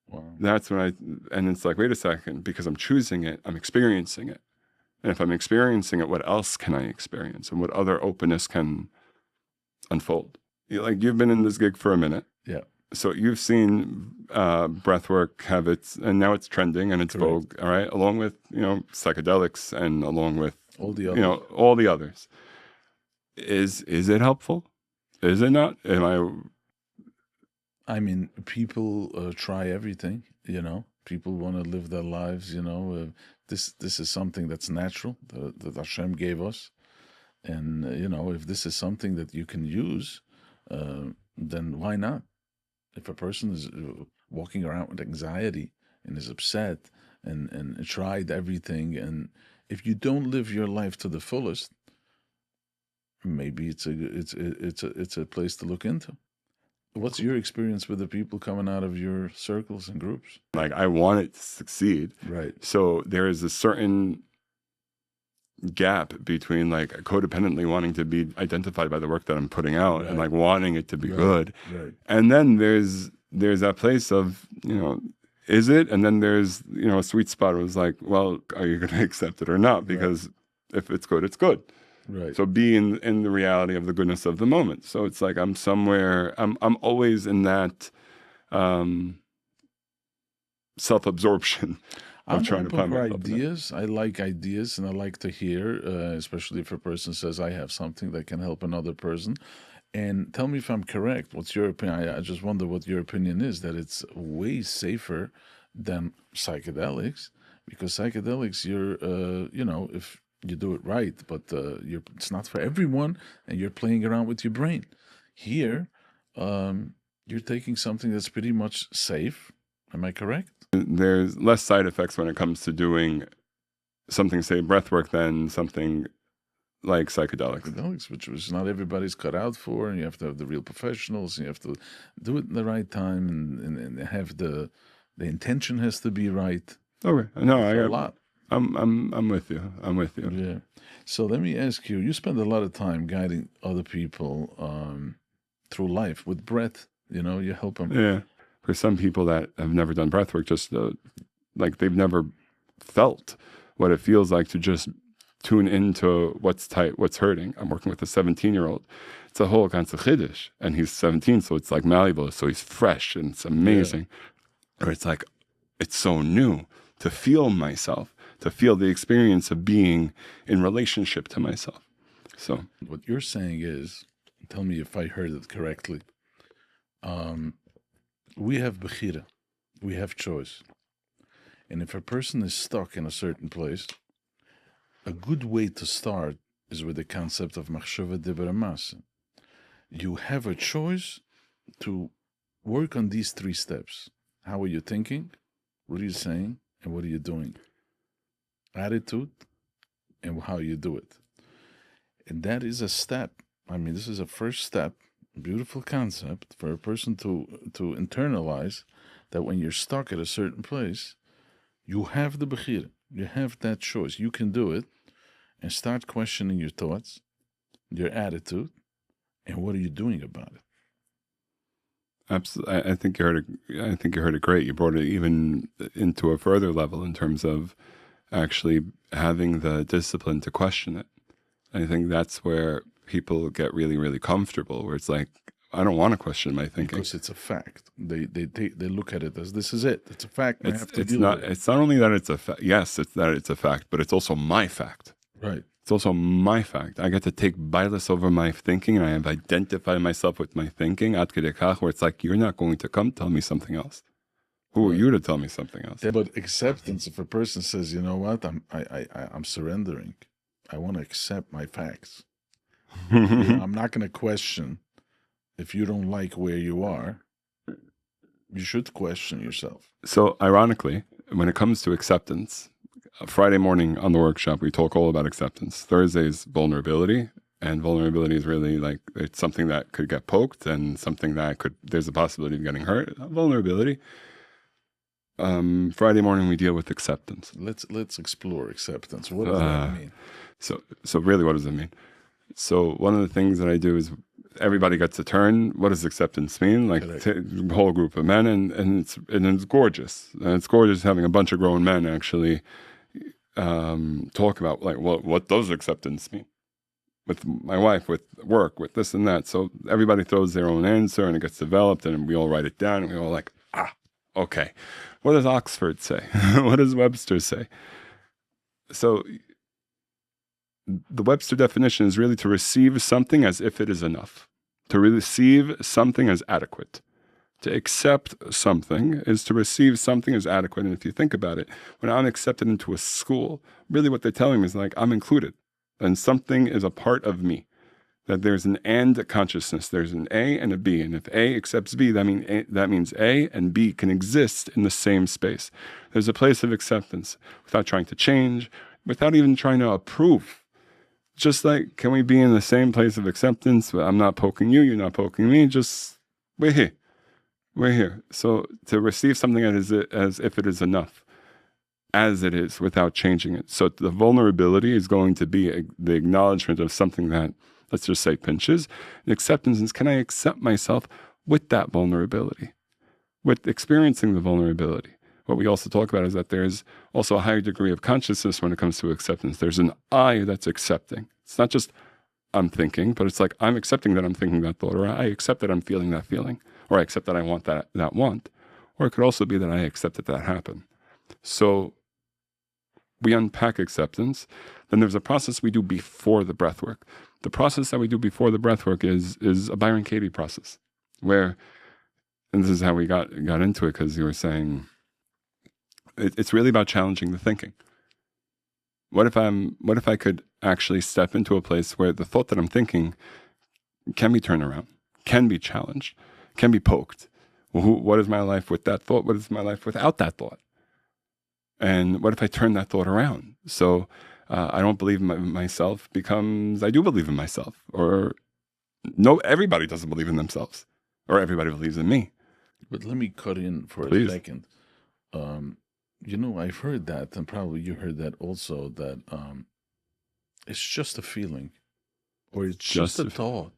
Wow. That's when and it's like, wait a second, because I'm choosing it, I'm experiencing it. And if I'm experiencing it, what else can I experience? And what other openness can unfold? You've been in this gig for a minute. Yeah. So you've seen breathwork have and now it's trending and it's vogue, all right? Along with, psychedelics and along with all the others. All the others. Is it helpful? Is it not? I mean, people try everything, People want to live their lives, This is something that's natural, that Hashem gave us. And, if this is something that you can use, then why not? If a person is walking around with anxiety and is upset and tried everything, and if you don't live your life to the fullest, maybe it's a place to look into. What's your experience with the people coming out of your circles and groups? Like, I want it to succeed. Right. So there is a certain gap between codependently wanting to be identified by the work that I'm putting out and wanting it to be good. Right. And then there's that place of, is it? And then there's, a sweet spot. It was like, well, are you going to accept it or not? Because if it's good, it's good. Right. So be in the reality of the goodness of the moment. So it's like I'm somewhere, I'm always in that self-absorption of I'm trying to open find for myself in that. ideas. I like ideas, and I like to hear, especially if a person says I have something that can help another person. And tell me if I'm correct. What's your opinion? I just wonder what your opinion is. That it's way safer than psychedelics, because psychedelics, if you do it right, but it's not for everyone, and you're playing around with your brain. Here, you're taking something that's pretty much safe. Am I correct? There's less side effects when it comes to doing something, say, breathwork, than something like psychedelics. Which was not everybody's cut out for, and you have to have the real professionals, and you have to do it in the right time, and have the intention has to be right. Okay, no, A lot. I'm with you. I'm with you. Yeah. So let me ask you. You spend a lot of time guiding other people through life with breath. You help them. Yeah. For some people that have never done breathwork, just like they've never felt what it feels like to just tune into what's tight, what's hurting. I'm working with a 17-year-old. It's a whole kind of chiddush, and he's 17, so it's like malleable, so he's fresh, and it's amazing. Or it's like, it's so new to feel myself, to feel the experience of being in relationship to myself. So what you're saying is, tell me if I heard it correctly. We have bechira, we have choice. And if a person is stuck in a certain place, a good way to start is with the concept of machshava dibra masa. You have a choice to work on these 3 steps. How are you thinking? What are you saying? And what are you doing? Attitude and how you do it. And that is a step. This is a first step. Beautiful concept for a person to internalize that when you're stuck at a certain place, you have the bechira, you have that choice. You can do it, and start questioning your thoughts, your attitude, and what are you doing about it. Absolutely, I think you heard it great. You brought it even into a further level in terms of actually having the discipline to question it. I think that's where people get really, really comfortable, where it's like, I don't want to question my thinking. Because it's a fact. They look at it as, this is it. It's a fact. It's not only that it's a fact. Yes, it's that it's a fact, but it's also my fact. Right. It's also my fact. I get to take bias over my thinking, and I have identified myself with my thinking, where it's like, you're not going to come tell me something else. Who are you to tell me something else? But acceptance, if a person says, you know what, I'm surrendering. I want to accept my facts. I'm not going to question. If you don't like where you are, you should question yourself. So ironically, when it comes to acceptance, Friday morning on the workshop, we talk all about acceptance. Thursday's vulnerability, and vulnerability is really like, it's something that could get poked and something that there's a possibility of getting hurt. Vulnerability. Friday morning, we deal with acceptance. Let's explore acceptance. What does that mean? So really, what does it mean? So one of the things that I do is, everybody gets a turn. What does acceptance mean? Like a whole group of men, and it's gorgeous. And it's gorgeous having a bunch of grown men actually talk about, like, what does acceptance mean? With my wife, with work, with this and that. So everybody throws their own answer, and it gets developed, and we all write it down, and we all like, okay. What does Oxford say? What does Webster say? So the Webster definition is really to receive something as if it is enough, to receive something as adequate. To accept something is to receive something as adequate. And if you think about it, when I'm accepted into a school, really what they're telling me is like, I'm included, and something is a part of me, that there's an and consciousness. There's an A and a B. And if A accepts B, that means A and B can exist in the same space. There's a place of acceptance without trying to change, without even trying to approve. Just like, can we be in the same place of acceptance? I'm not poking you, you're not poking me, just, we're here. We're here. So to receive something as if it is enough, as it is, without changing it. So the vulnerability is going to be the acknowledgement of something that, let's just say, pinches. And acceptance is, can I accept myself with that vulnerability, with experiencing the vulnerability, what we also talk about is that there's also a higher degree of consciousness when it comes to acceptance. There's an I that's accepting. It's not just I'm thinking, but it's like I'm accepting that I'm thinking that thought, or I accept that I'm feeling that feeling, or I accept that I want that want. Or it could also be that I accept that happened. So we unpack acceptance. Then there's a process we do before the breath work. The process that we do before the breath work is a Byron Katie process, where, and this is how we got into it, because you were saying it's really about challenging the thinking. What if I could actually step into a place where the thought that I'm thinking can be turned around, can be challenged, can be poked? Well, what is my life with that thought? What is my life without that thought? And what if I turn that thought around? So I don't believe in myself becomes I do believe in myself. Or no, everybody doesn't believe in themselves, or everybody believes in me. But let me cut in for Please. a second. I've heard that, and probably you heard that also, that it's just a feeling, or it's just a thought.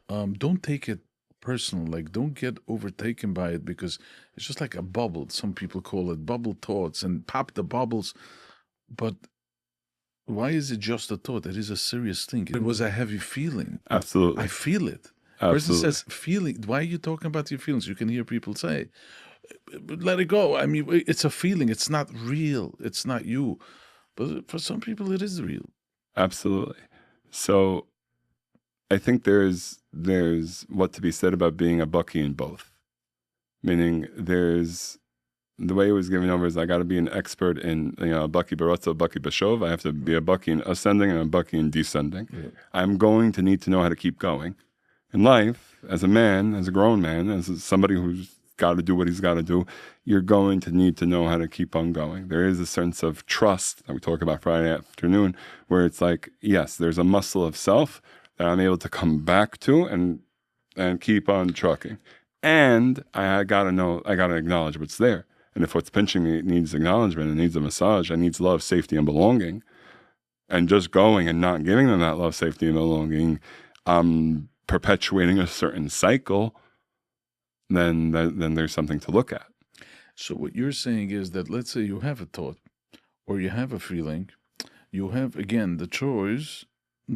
Don't take it personal. Like, don't get overtaken by it, because it's just like a bubble. Some people call it bubble thoughts, and pop the bubbles. But why is it just a thought? It is a serious thing. It was a heavy feeling. Absolutely. I feel it. Absolutely. Person says feeling. Why are you talking about your feelings? You can hear people say, let it go. I mean, it's a feeling. It's not real. It's not you. But for some people, it is real. Absolutely. So I think there's what to be said about being a Bucky in both. Meaning there's, the way it was given over is I got to be an expert in, Bucky Barotza, Bucky Bashov. I have to be a Bucky in ascending and a Bucky in descending. Yeah. I'm going to need to know how to keep going. In life, as a man, as a grown man, as somebody who's got to do what he's got to do, you're going to need to know how to keep on going. There is a sense of trust that we talk about Friday afternoon, where it's like, yes, there's a muscle of self that I'm able to come back to and keep on trucking. And I got to acknowledge what's there. And if what's pinching me needs acknowledgement, it needs a massage, it needs love, safety, and belonging, and just going and not giving them that love, safety, and belonging, perpetuating a certain cycle, then there's something to look at. So what you're saying is that, let's say you have a thought or you have a feeling, you have, again, the choice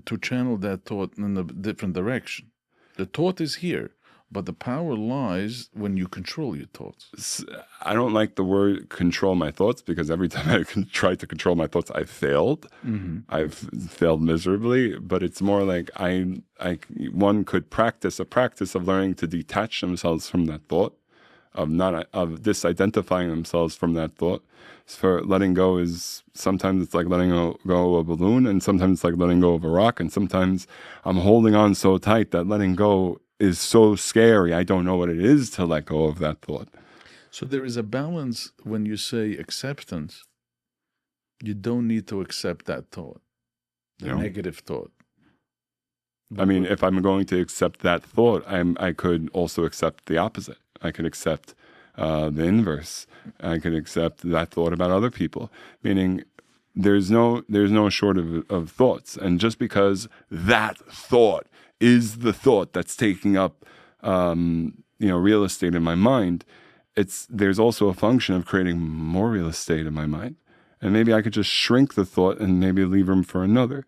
to channel that thought in a different direction. The thought is here, but the power lies when you control your thoughts. I don't like the word control my thoughts, because every time I tried to control my thoughts, I failed. Mm-hmm. I've failed miserably, but it's more like one could practice of learning to detach themselves from that thought, of disidentifying themselves from that thought. For letting go is, sometimes it's like letting go of a balloon, and sometimes it's like letting go of a rock, and sometimes I'm holding on so tight that letting go is so scary. I don't know what it is to let go of that thought. So there is a balance when you say acceptance. You don't need to accept that thought, the negative thought. I mean, if I'm going to accept that thought, I could also accept the opposite. I could accept the inverse. I could accept that thought about other people. Meaning, there's no shortage of thoughts, and just because that thought is the thought that's taking up, real estate in my mind, there's also a function of creating more real estate in my mind, and maybe I could just shrink the thought and maybe leave room for another.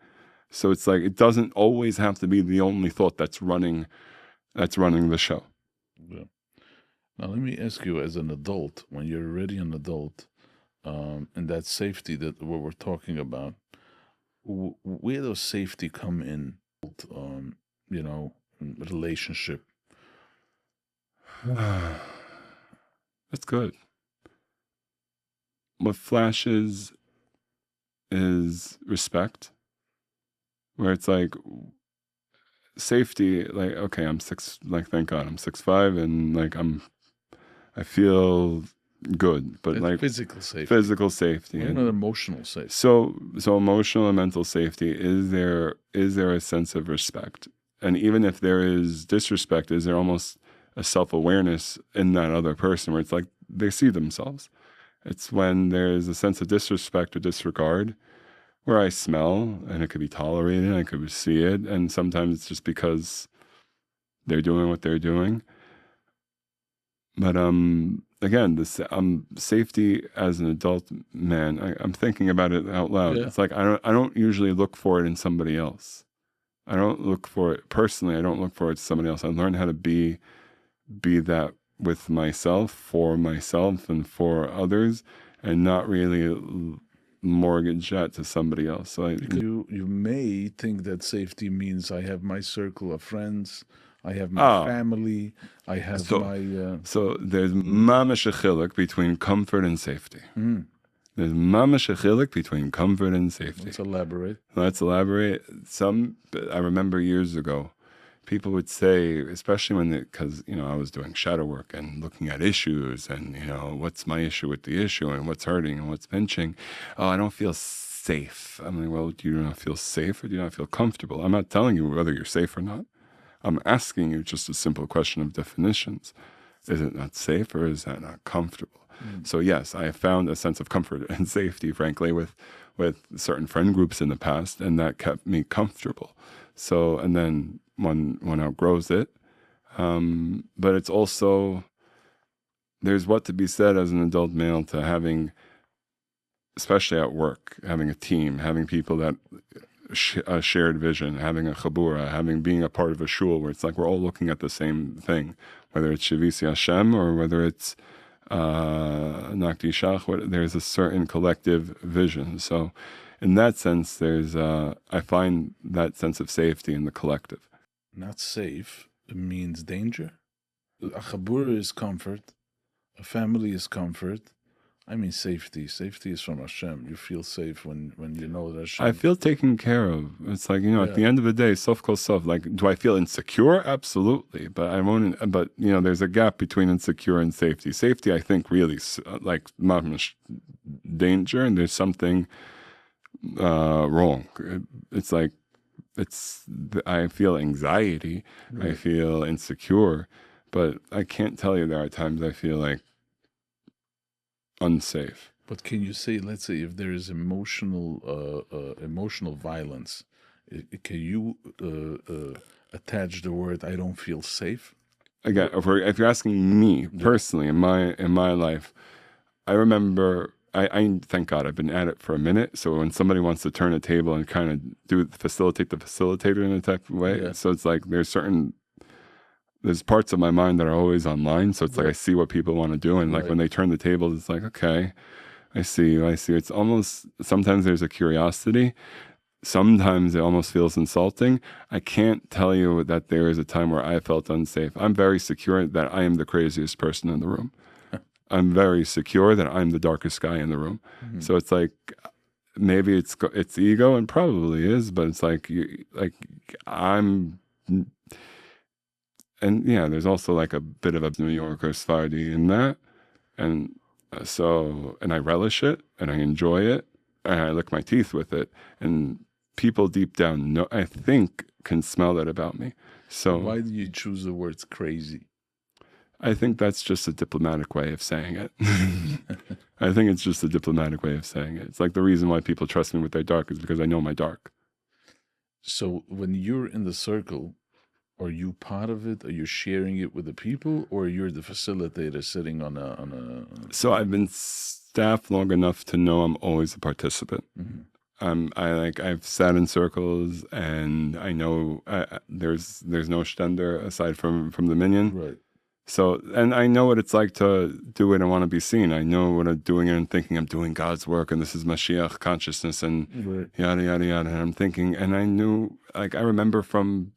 So it's like, it doesn't always have to be the only thought that's running the show. Yeah. Now let me ask you, as an adult, when you're already an adult, and that safety that what we're talking about, where does safety come in? Relationship. That's good. What flashes is respect, where it's like safety, like, okay, I'm thank God I'm 6'5", and like I feel good, but it's like physical safety, and not emotional safety. So emotional and mental safety, is there a sense of respect? And even if there is disrespect, is there almost a self-awareness in that other person, where it's like they see themselves? It's when there's a sense of disrespect or disregard, where I smell, and it could be tolerated, I could see it, and sometimes it's just because they're doing what they're doing. But again, this safety as an adult man. I'm thinking about it out loud. Yeah. It's like I don't usually look for it in somebody else. I don't look for it personally. I don't look for it to somebody else. I learn how to be that with myself, and for others, and not really mortgage that to somebody else. So Because you may think that safety means I have my circle of friends, I have my family, I have my. So there's mamash a chiluk between comfort and safety. There's mamash a chiluk between comfort and safety. Let's elaborate. I remember years ago, people would say, especially because I was doing shadow work and looking at issues, and what's my issue with the issue, and what's hurting and what's pinching. Oh, I don't feel safe. I'm like, well, do you not feel safe, or do you not feel comfortable? I'm not telling you whether you're safe or not. I'm asking you just a simple question of definitions. Is it not safe, or is that not comfortable? So yes, I have found a sense of comfort and safety, frankly, with certain friend groups in the past, and that kept me comfortable. So, and then one outgrows it. But it's also, there's what to be said as an adult male to having, especially at work, having a team, having people that a shared vision, having a chabura, being a part of a shul where it's like we're all looking at the same thing, whether it's Shavisi Hashem or whether it's Nakti Shach. There's a certain collective vision. So in that sense, I find that sense of safety in the collective. Not safe means danger. A chabura is comfort. A family is comfort. I mean safety. Safety is from Hashem. You feel safe when you know that Hashem. I feel taken care of. It's like, at the end of the day, sof kol sof. Like, do I feel insecure? Absolutely. But I won't. But there's a gap between insecure and safety. Safety, I think, really like mamish danger, and there's something wrong. It's like I feel anxiety. Right. I feel insecure, but I can't tell you there are times I feel like unsafe. But can you say, let's say, if there is emotional violence, can you attach the word "I don't feel safe"? Again, if you're asking me personally in my life, I remember. I thank God I've been at it for a minute. So when somebody wants to turn a table and kind of facilitate the facilitator in a type of way, so it's like there's parts of my mind that are always online. So it's like I see what people want to do, and like when they turn the table, it's like, okay, I see you. It's almost, sometimes there's a curiosity. Sometimes it almost feels insulting. I can't tell you that there is a time where I felt unsafe. I'm very secure that I am the craziest person in the room. I'm very secure that I'm the darkest guy in the room. Mm-hmm. So it's like, maybe it's ego, and probably is, but it's like I'm, and yeah, there's also like a bit of a New Yorker Sephardi in that, and I relish it, and I enjoy it, and I lick my teeth with it, and people deep down know, I think, can smell that about me. So why do you choose the words crazy? I think that's just a diplomatic way of saying it. I think it's just a diplomatic way of saying it. It's like the reason why people trust me with their dark is because I know my dark. So when you're in the circle, are you part of it? Are you sharing it with the people, or you're the facilitator sitting on a? So I've been staffed long enough to know I'm always a participant. Mm-hmm. I've sat in circles, and I know there's no shtender aside from the minyan. Right. So, and I know what it's like to do it and want to be seen. I know what I'm doing it and thinking I'm doing God's work, and this is Mashiach consciousness, and yada, yada, yada. And I'm thinking, and I knew, I remember from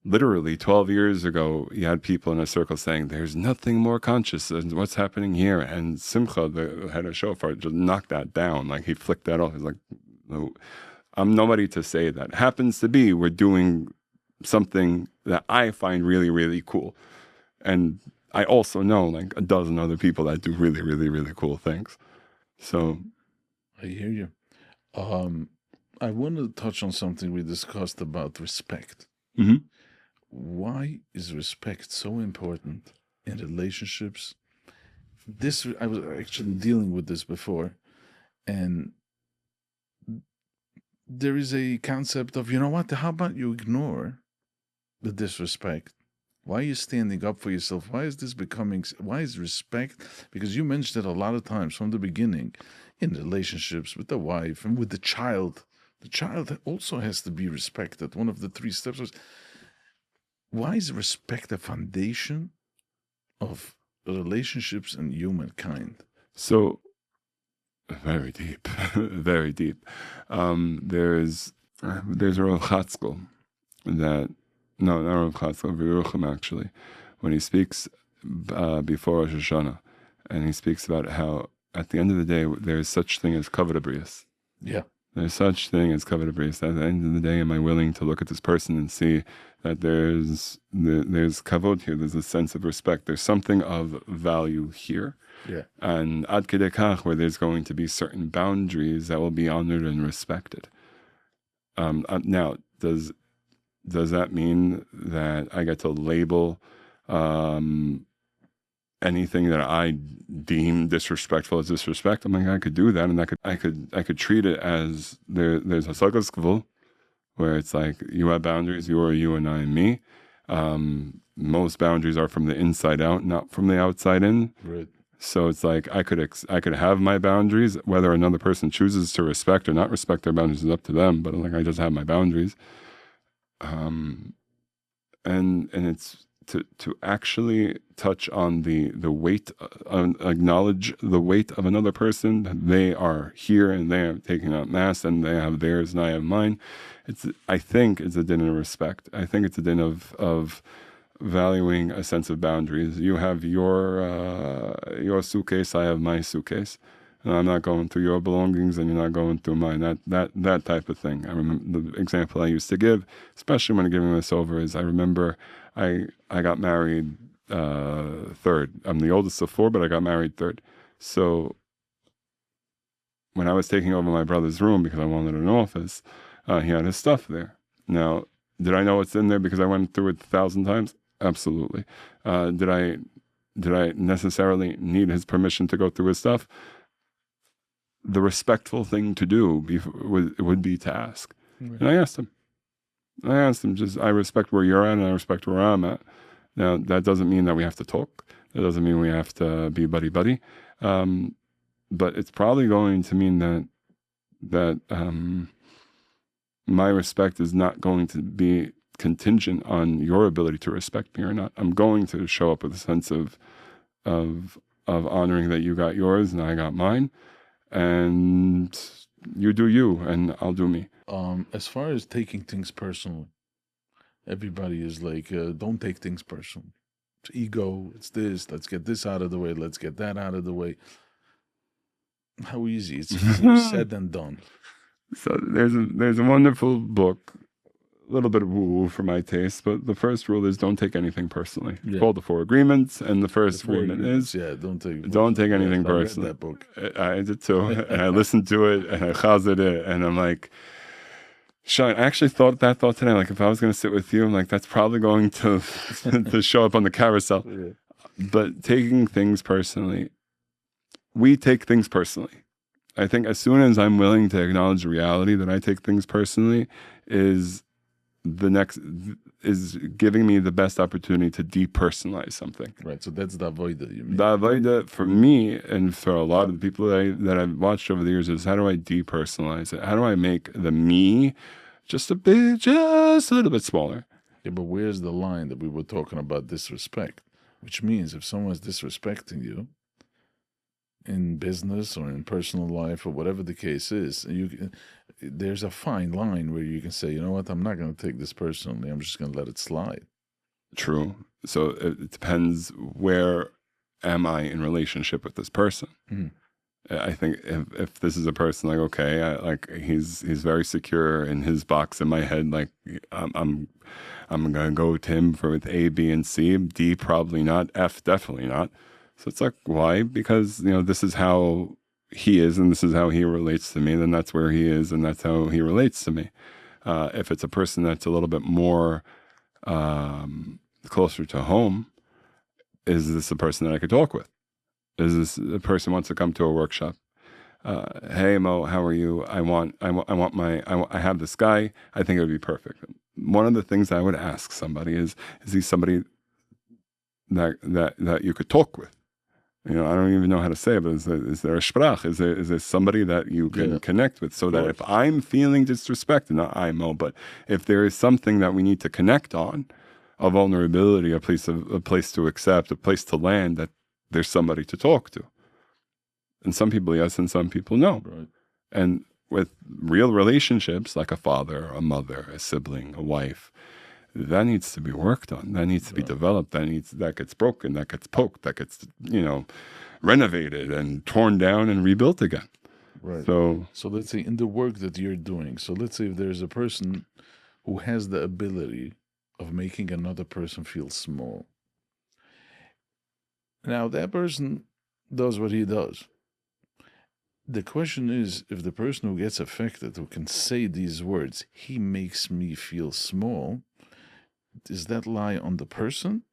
literally 12 years ago, you had people in a circle saying, there's nothing more conscious than what's happening here. And Simcha, the head of shofar, just knocked that down. Like, he flicked that off. He's like, no, I'm nobody to say that. Happens to be, we're doing something that I find really, really cool. And I also know like a dozen other people that do really, really, really cool things. So I hear you. I want to touch on something we discussed about respect. Mm-hmm. Why is respect so important in relationships? I was actually dealing with this before, and there is a concept of, how about you ignore the disrespect Why are you standing up for yourself? Why is this becoming, why is respect? Because you mentioned it a lot of times from the beginning in relationships with the wife and with the child. The child also has to be respected. One of the 3 steps was, why is respect the foundation of relationships and humankind? So, very deep, very deep. There's a Rav Chatzkel that, no, not Rav Chatzkel, Yerucham actually, when he speaks before Rosh Hashanah, and he speaks about how at the end of the day there's such thing as kavod habrius. Yeah. There's such thing as kavod habrius. At the end of the day, am I willing to look at this person and see that there's kavod here, there's a sense of respect, there's something of value here. Yeah. And ad kedei kach, where there's going to be certain boundaries that will be honored and respected. Now, does that mean that I get to label anything that I deem disrespectful as disrespect? I mean, I could do that, and I could treat it as there's a sagas kavul, where it's like you have boundaries, you are you and I am me. Most boundaries are from the inside out, not from the outside in. Right. So it's like I could have my boundaries. Whether another person chooses to respect or not respect their boundaries is up to them. But like I just have my boundaries, and it's to actually touch on the weight, acknowledge the weight of another person. They are here and they are taking out mass, and they have theirs and I have mine. I think it's a din of respect. I think it's a din of valuing a sense of boundaries. You have your suitcase, I have my suitcase, and I'm not going through your belongings, and you're not going through mine. That type of thing. I remember the example I used to give, especially when giving this over, is I remember I got married third. I'm the oldest of 4, but I got married third. So when I was taking over my brother's room because I wanted an office, he had his stuff there. Now, did I know what's in there because I went through it 1,000 times? Absolutely. Did I necessarily need his permission to go through his stuff? The respectful thing to do would be to ask. Right. And I asked him, I respect where you're at and I respect where I'm at. Now, that doesn't mean that we have to talk. That doesn't mean we have to be buddy-buddy. But it's probably going to mean that my respect is not going to be contingent on your ability to respect me or not. I'm going to show up with a sense of honoring that you got yours and I got mine, and you do you and I'll do me. As far as taking things personally, everybody is like, don't take things personally. It's ego, it's this, let's get this out of the way, let's get that out of the way. How easy. It's easier said than done. So there's a wonderful book, a little bit of woo-woo for my taste, but the first rule is don't take anything personally. Yeah. Called the 4 Agreements, and the first agreement is don't take anything personally. I read that book. I did too, and I listened to it, and I chazed it, and I'm like, Sean, I actually thought today, like if I was going to sit with you, I'm like, that's probably going to to show up on the carousel. Yeah. But taking things personally, we take things personally. I think as soon as I'm willing to acknowledge the reality that I take things personally is giving me the best opportunity to depersonalize something. Right. So that's the avoida you mean. The avoida for me and for a lot of the people that I've watched over the years is how do I depersonalize it? How do I make the me just a little bit smaller? Yeah, but where's the line that we were talking about disrespect? Which means if someone's disrespecting you in business or in personal life or whatever the case is, there's a fine line where you can say, you know what, I'm not going to take this personally. I'm just going to let it slide. True. So it depends where am I in relationship with this person. Mm. I think if this is a person like, okay, he's very secure in his box in my head, like I'm going to go to him with A, B, and C. D, probably not. F, definitely not. So it's like, why? Because, this is how he is and this is how he relates to me, then that's where he is and that's how he relates to me. If it's a person that's a little bit more closer to home, is this a person that I could talk with? Is this a person who wants to come to a workshop? Hey Mo, how are you? I have this guy. I think it would be perfect. One of the things I would ask somebody is he somebody that you could talk with. I don't even know how to say it, but is there a sprach? Is there somebody that you can connect with? So that if I'm feeling disrespected, not I, Mo, but if there is something that we need to connect on, a vulnerability, a place to accept, a place to land, that there's somebody to talk to. And some people yes, and some people no. Right. And with real relationships, like a father, a mother, a sibling, a wife, that needs to be worked on. That needs to be developed. That gets broken. That gets poked. That gets renovated and torn down and rebuilt again. Right. So let's say in the work that you're doing. So let's say if there's a person who has the ability of making another person feel small. Now that person does what he does. The question is, if the person who gets affected, who can say these words, he makes me feel small, does that lie on the person?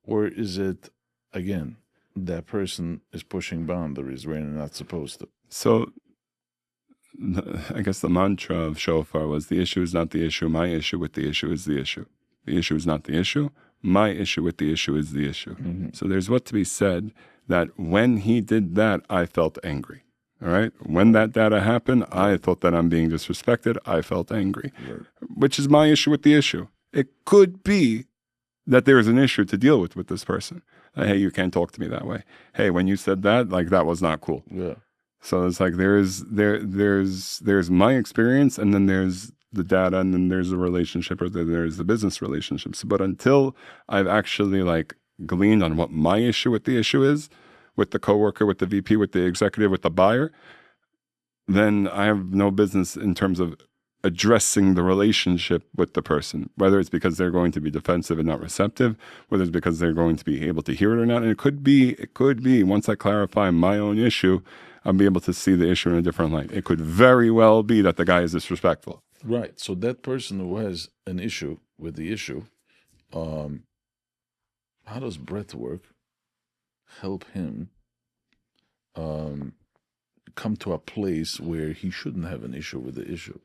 Or is it, again, that person is pushing boundaries where they're not supposed to? So I guess the mantra of Shofar was, the issue is not the issue, my issue with the issue is the issue. The issue is not the issue, my issue with the issue is the issue. Mm-hmm. So there's what to be said that when he did that, I felt angry. All right? When that data happened, I thought that I'm being disrespected. I felt angry, which is my issue with the issue. It could be that there is an issue to deal with this person. Hey, you can't talk to me that way. Hey, when you said that, that was not cool. Yeah. So it's there's my experience, and then there's the data, and then there's a relationship, or there's the business relationships. But until I've actually gleaned on what my issue with the issue is, with the coworker, with the VP, with the executive, with the buyer, then I have no business in terms of addressing the relationship with the person, whether it's because they're going to be defensive and not receptive, whether it's because they're going to be able to hear it or not. And it could be, once I clarify my own issue, I'll be able to see the issue in a different light. It could very well be that the guy is disrespectful. Right. So that person who has an issue with the issue, how does breathwork help him come to a place where he shouldn't have an issue with the issue?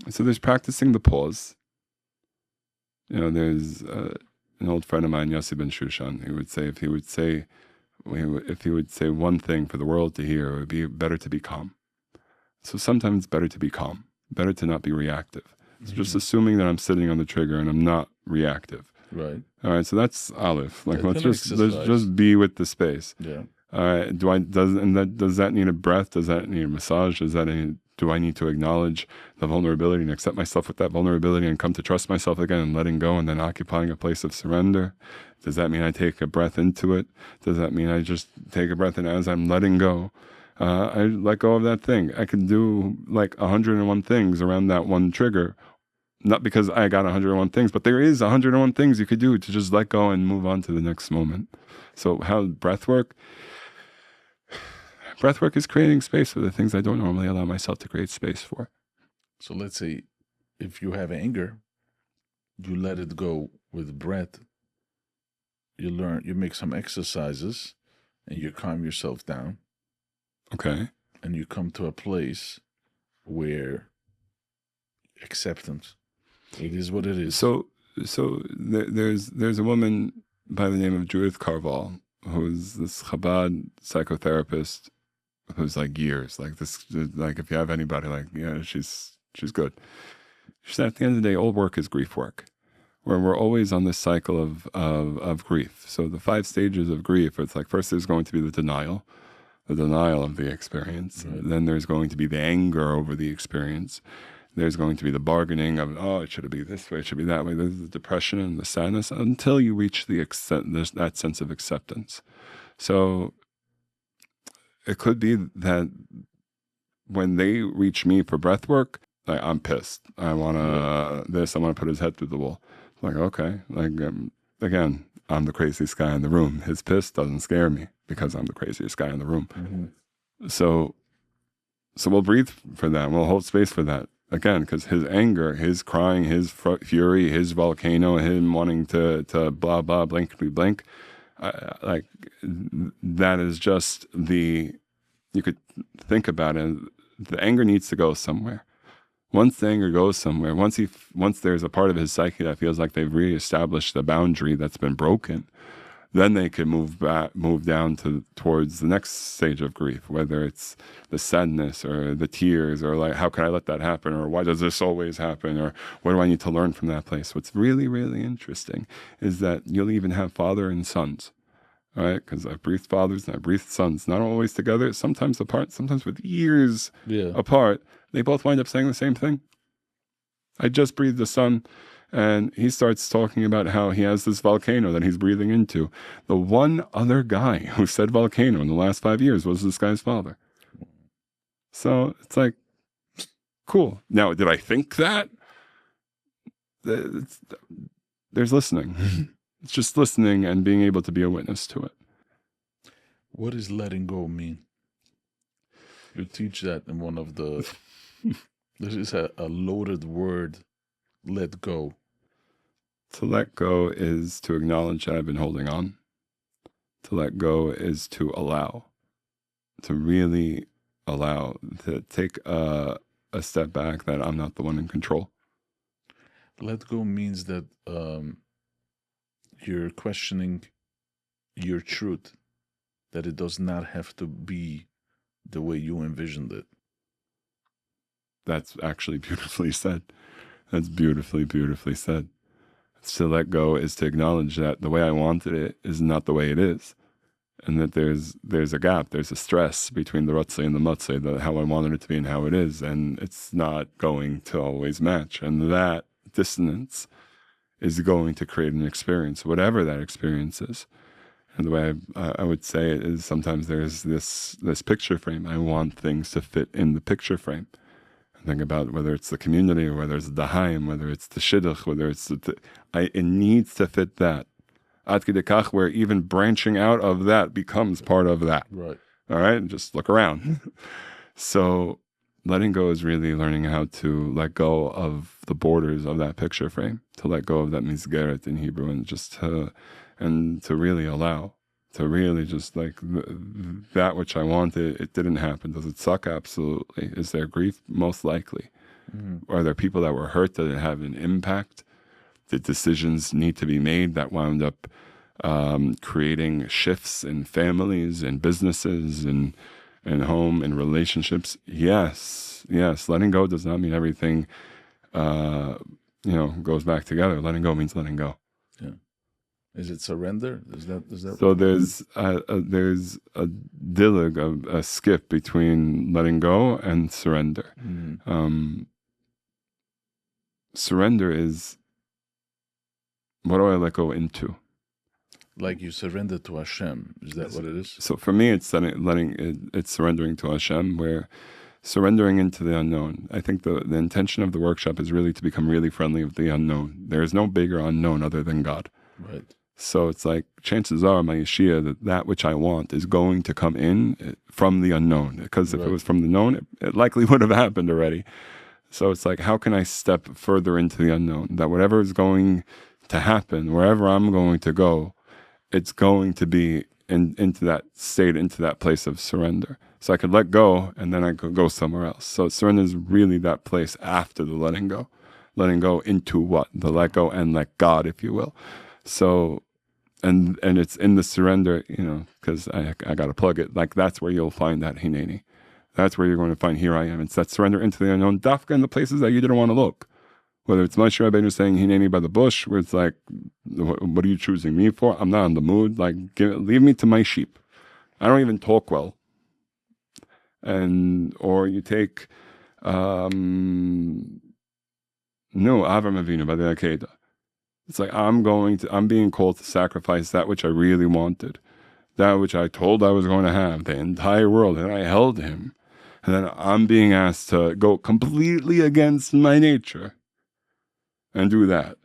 So there's practicing the pause. There's an old friend of mine, Yossi Ben Shushan. He would say, if he would say one thing for the world to hear, it would be better to be calm. So sometimes it's better to be calm, better to not be reactive. So just assuming that I'm sitting on the trigger and I'm not reactive. Right. All right. So that's Aleph. Let's just be with the space. Yeah. Does that need a breath? Does that need a massage? Do I need to acknowledge the vulnerability and accept myself with that vulnerability and come to trust myself again and letting go and then occupying a place of surrender? Does that mean I take a breath into it? Does that mean I just take a breath and as I'm letting go, I let go of that thing? I can do 101 things around that one trigger. Not because I got 101 things, but there is 101 things you could do to just let go and move on to the next moment. So how breathwork? Breathwork is creating space for the things I don't normally allow myself to create space for. So let's say if you have anger, you let it go with breath. You make some exercises and you calm yourself down. Okay. And you come to a place where acceptance, it is what it is. So there's a woman by the name of Judith Carval, who's this Chabad psychotherapist who's years, if you have anybody, she's good. She said at the end of the day, all work is grief work, where we're always on this cycle of grief. So the 5 stages of grief, it's first there's going to be the denial of the experience. Right. Then there's going to be the anger over the experience. There's going to be the bargaining of, it should be this way, it should be that way. There's the depression and the sadness until you reach that sense of acceptance. So it could be that when they reach me for breath work, I'm pissed. I want to put his head through the wall. Okay. Again, I'm the craziest guy in the room. His piss doesn't scare me because I'm the craziest guy in the room. Mm-hmm. So we'll breathe for that. We'll hold space for that. Again, because his anger, his crying, his fury, his volcano, him wanting to blah, blah, blink, that is just you could think about it. The anger needs to go somewhere. Once the anger goes somewhere, once there's a part of his psyche that feels like they've reestablished the boundary that's been broken, then they can move down towards the next stage of grief, whether it's the sadness or the tears, or like, how can I let that happen? Or why does this always happen? Or what do I need to learn from that place? What's really, really interesting is that you'll even have father and sons, all right? Because I've breathed fathers and I've breathed sons, not always together, sometimes apart, sometimes with years apart. They both wind up saying the same thing. I just breathed a son, and he starts talking about how he has this volcano that he's breathing into. The one other guy who said volcano in the last 5 years was this guy's father. So it's like, cool. Now, did I think that? There's listening. It's just listening and being able to be a witness to it. What does letting go mean? You teach that in one of the... This is a loaded word, let go. To let go is to acknowledge that I've been holding on. To let go is to allow, to really allow, to take a step back that I'm not the one in control. Let go means that you're questioning your truth, that it does not have to be the way you envisioned it. That's actually beautifully said. That's beautifully, beautifully said. To let go is to acknowledge that the way I wanted it is not the way it is. And that there's a gap, there's a stress between the Ratzei and the Matzei, how I wanted it to be and how it is. And it's not going to always match. And that dissonance is going to create an experience, whatever that experience is. And the way I would say it is, sometimes there's this picture frame. I want things to fit in the picture frame. Think about whether it's the community, or whether it's the Haim, whether it's the Shidduch, whether it's it needs to fit that. Ad kidei kach, where even branching out of that becomes part of that. Right. All right? Just look around. So letting go is really learning how to let go of the borders of that picture frame, to let go of that misgeret in Hebrew, and to really allow. To really just like that which I wanted, it didn't happen. Does it suck? Absolutely. Is there grief? Most likely. Are there people that were hurt that have an impact? Did decisions need to be made that wound up creating shifts in families and businesses and home and relationships? Yes. Letting go does not mean everything goes back together. Letting go means letting go. Yeah. Is it surrender? Is that? So there's a dilig, a skip between letting go and surrender. Surrender is, what do I let go into? Like you surrender to Hashem. Is that what it is? So for me, it's it's surrendering to Hashem, where surrendering into the unknown. I think the intention of the workshop is really to become really friendly with the unknown. There is no bigger unknown other than God. Right. So it's like, chances are, my Yeshia, that which I want is going to come in from the unknown. Because if it was from the known, it likely would have happened already. So it's like, how can I step further into the unknown? That whatever is going to happen, wherever I'm going to go, it's going to be into that state, into that place of surrender. So I could let go, and then I could go somewhere else. So surrender is really that place after the letting go. Letting go into what? The let go and let God, if you will. So, and it's in the surrender, because I got to plug it. Like, that's where you'll find that Hineni. That's where you're going to find, here I am. It's that surrender into the unknown, dafka, in the places that you didn't want to look. Whether it's Moshe Rabbeinu saying Hineni by the bush, where it's like, what are you choosing me for? I'm not in the mood. Like, leave me to my sheep. I don't even talk well. Or you take, Avram Avinu by the Akedah. It's like, I'm being called to sacrifice that which I really wanted, that which I told I was going to have, the entire world, and I held him. And then I'm being asked to go completely against my nature and do that.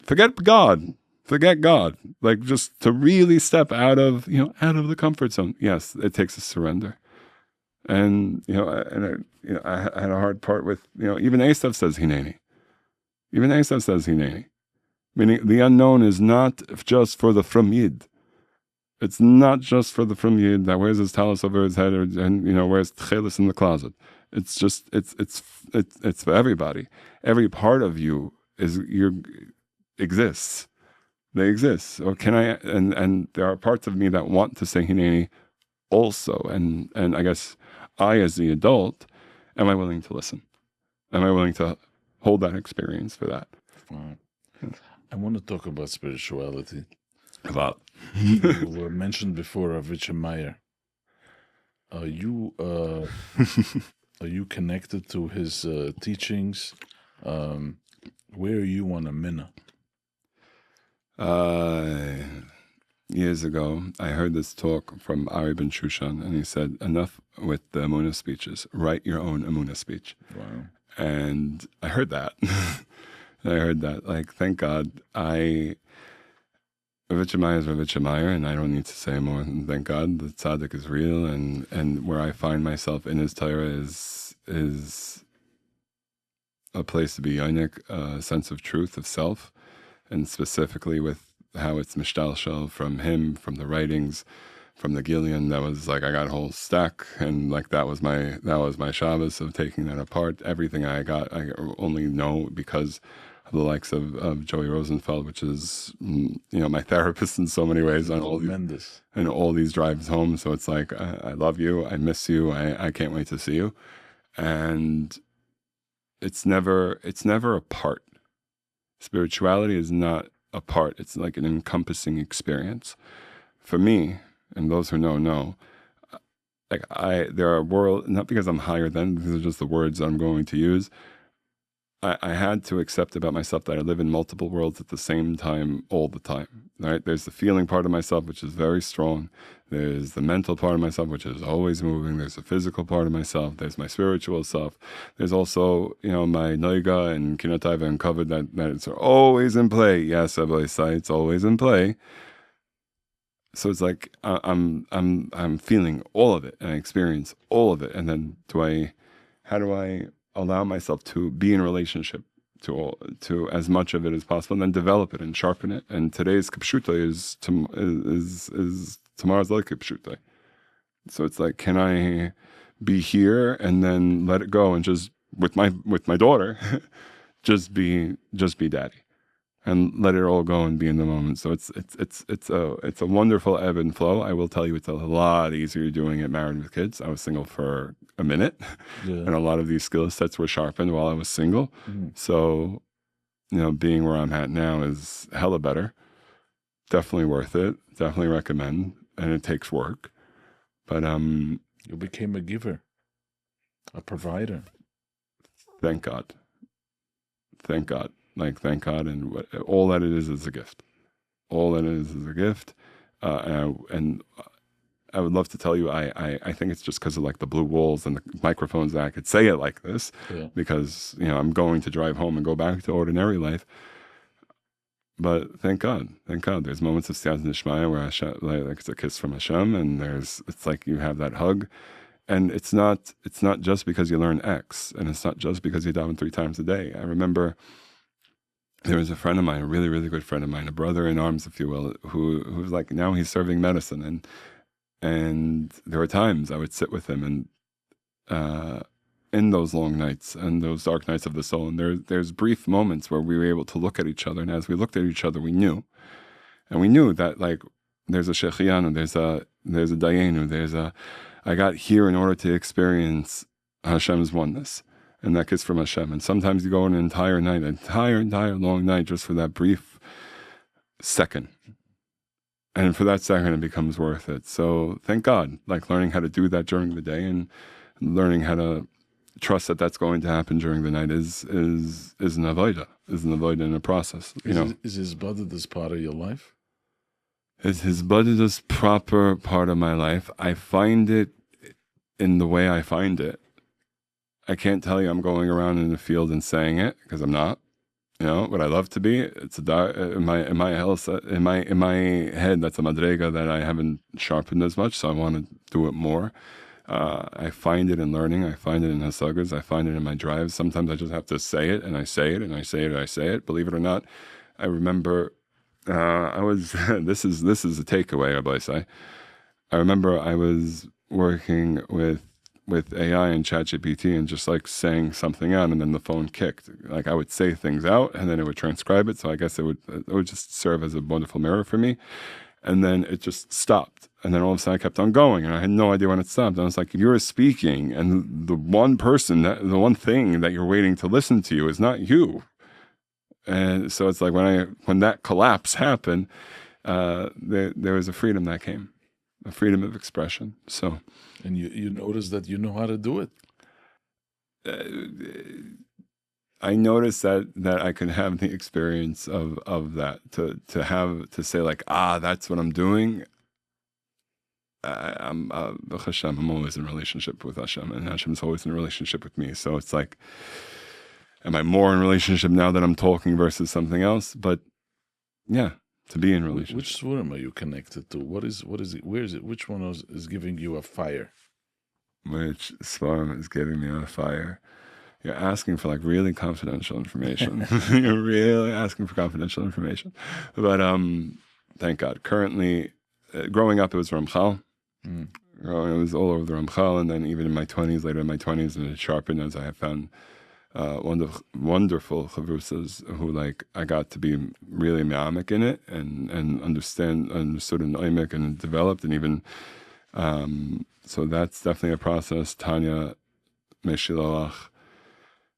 Forget God. Like, just to really step out of the comfort zone. Yes, it takes a surrender. And, I had a hard part with, even Esav says Hineni. Meaning the unknown is not just for the from Yid. It's not just for the from Yid that wears his talis over his head and wears tchelis in the closet. It's just it's for everybody. Every part of you exists. They exist. So can I? And there are parts of me that want to say Hineni also. And I guess I, as the adult, am I willing to listen? Am I willing to hold that experience for that? Wow. I want to talk about spirituality. About You mentioned before of Richard Meyer. Are you connected to his teachings? Where are you on a minna? Years ago, I heard this talk from Ari Ben Shushan, and he said, enough with the Emunah speeches. Write your own Emunah speech. Wow. And I heard that. Like, thank God, Rav Meyer is Rav Meyer, and I don't need to say more than thank God. The tzaddik is real, and where I find myself in his Torah is a place to be yonik, a sense of truth, of self, and specifically with how it's mishtalshel from him, from the writings, from the Gileon. That was like I got a whole stack, and like that was my Shabbos of taking that apart. Everything I got, I only know because of the likes of Joey Rosenfeld, which is my therapist in so many ways on all these drives home. So it's like I love you, I miss you, I can't wait to see you, and it's never a part. Spirituality is not a part. It's like an encompassing experience. For me, and those who know, like there are worlds, not because I'm higher than, these are just the words I'm going to use. I had to accept about myself that I live in multiple worlds at the same time, all the time, right? There's the feeling part of myself, which is very strong. There's the mental part of myself, which is always moving. There's the physical part of myself. There's my spiritual self. There's also, my noiga and kinotaiva and covered that it's always in play. Yes, it's always in play. So it's like I'm feeling all of it, and I experience all of it. And then how do I allow myself to be in relationship to as much of it as possible, and then develop it and sharpen it. And today's kipshuta is tomorrow's like kipshuta. So it's like, can I be here and then let it go and just with my daughter, just be daddy, and let it all go and be in the moment. So it's a wonderful ebb and flow. I will tell you, it's a lot easier doing it married with kids. I was single for a minute, and a lot of these skill sets were sharpened while I was single. So, being where I'm at now is hella better. Definitely worth it. Definitely recommend, and it takes work. But you became a giver, a provider. Thank God. Thank God. Like, thank God, and all that it is a gift. All that it is a gift, and I would love to tell you I think it's just because of like the blue walls and the microphones that I could say it like this, because I'm going to drive home and go back to ordinary life. But thank God, there's moments of siyaz nishmaya where Hashem, like it's a kiss from Hashem, and it's like you have that hug. And it's not just because you learn X, and it's not just because you daven 3 times a day. I remember there was a friend of mine, a really, really good friend of mine, a brother in arms, if you will, who's like, now he's serving medicine. And there were times I would sit with him, and in those long nights and those dark nights of the soul, and there's brief moments where we were able to look at each other. And as we looked at each other, we knew that like there's a Shechianu, there's a Dayenu, I got here in order to experience Hashem's oneness, and that kiss from Hashem. And sometimes you go an entire long night just for that brief second. And for that second, it becomes worth it. So thank God, like learning how to do that during the day and learning how to trust that that's going to happen during the night is an avodah, in a process. Is his Hisbodedus part of your life? Is Hisbodedus proper part of my life? I find it in the way I find it. I can't tell you I'm going around in the field and saying it, because I'm not. What I love to be. It's in my head. That's a madrega that I haven't sharpened as much, so I want to do it more. I find it in learning. I find it in hasagas. I find it in my drives. Sometimes I just have to say it, and I say it, and I say it, and I say it. Believe it or not, I remember I was. This is a takeaway, Rabbi Say. I remember I was working with with AI and ChatGPT and just like saying something out, and then the phone kicked. Like I would say things out, and then it would transcribe it. So I guess it would just serve as a wonderful mirror for me. And then it just stopped. And then all of a sudden I kept on going, and I had no idea when it stopped. And I was like, you're speaking, and the one person, the one thing that you're waiting to listen to you is not you. And so it's like when that collapse happened, there was a freedom that came, a freedom of expression. So, and you notice that you know how to do it. I noticed that I could have the experience of that to say like, that's what I'm doing. I'm always in relationship with Hashem, and Hashem's always in a relationship with me. So it's like, am I more in relationship now that I'm talking versus something else? But yeah, to be in relationship. Which swarm are you connected to? What is it? Where is it? Which one is giving you a fire? Which swarm is giving me a fire? You're asking for like really confidential information. You're really asking for confidential information. But thank God. Currently, growing up, it was Ramchal. It was all over the Ramchal, and then even in my 20s, later in my 20s, and it sharpened as I have found wonderful chavrusas who like I got to be really me'amek in it and understood an oimek and developed, and even so that's definitely a process. Tanya Meshilach.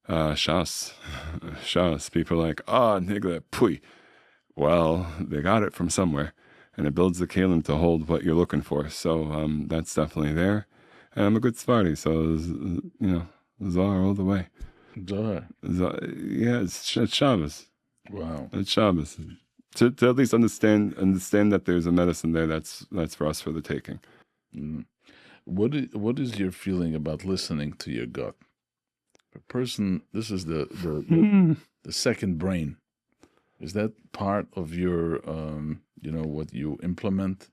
Shas. People are like, nigla, pui. Well, they got it from somewhere, and it builds the kalim to hold what you're looking for. So that's definitely there. And I'm a good Sephardi, so Zohar all the way. Zohar. Yeah, it's Shabbos. Wow. It's Shabbos. To at least understand that there's a medicine there that's for us for the taking. What is your feeling about listening to your gut? A person, this is the second brain. Is that part of your, what you implement?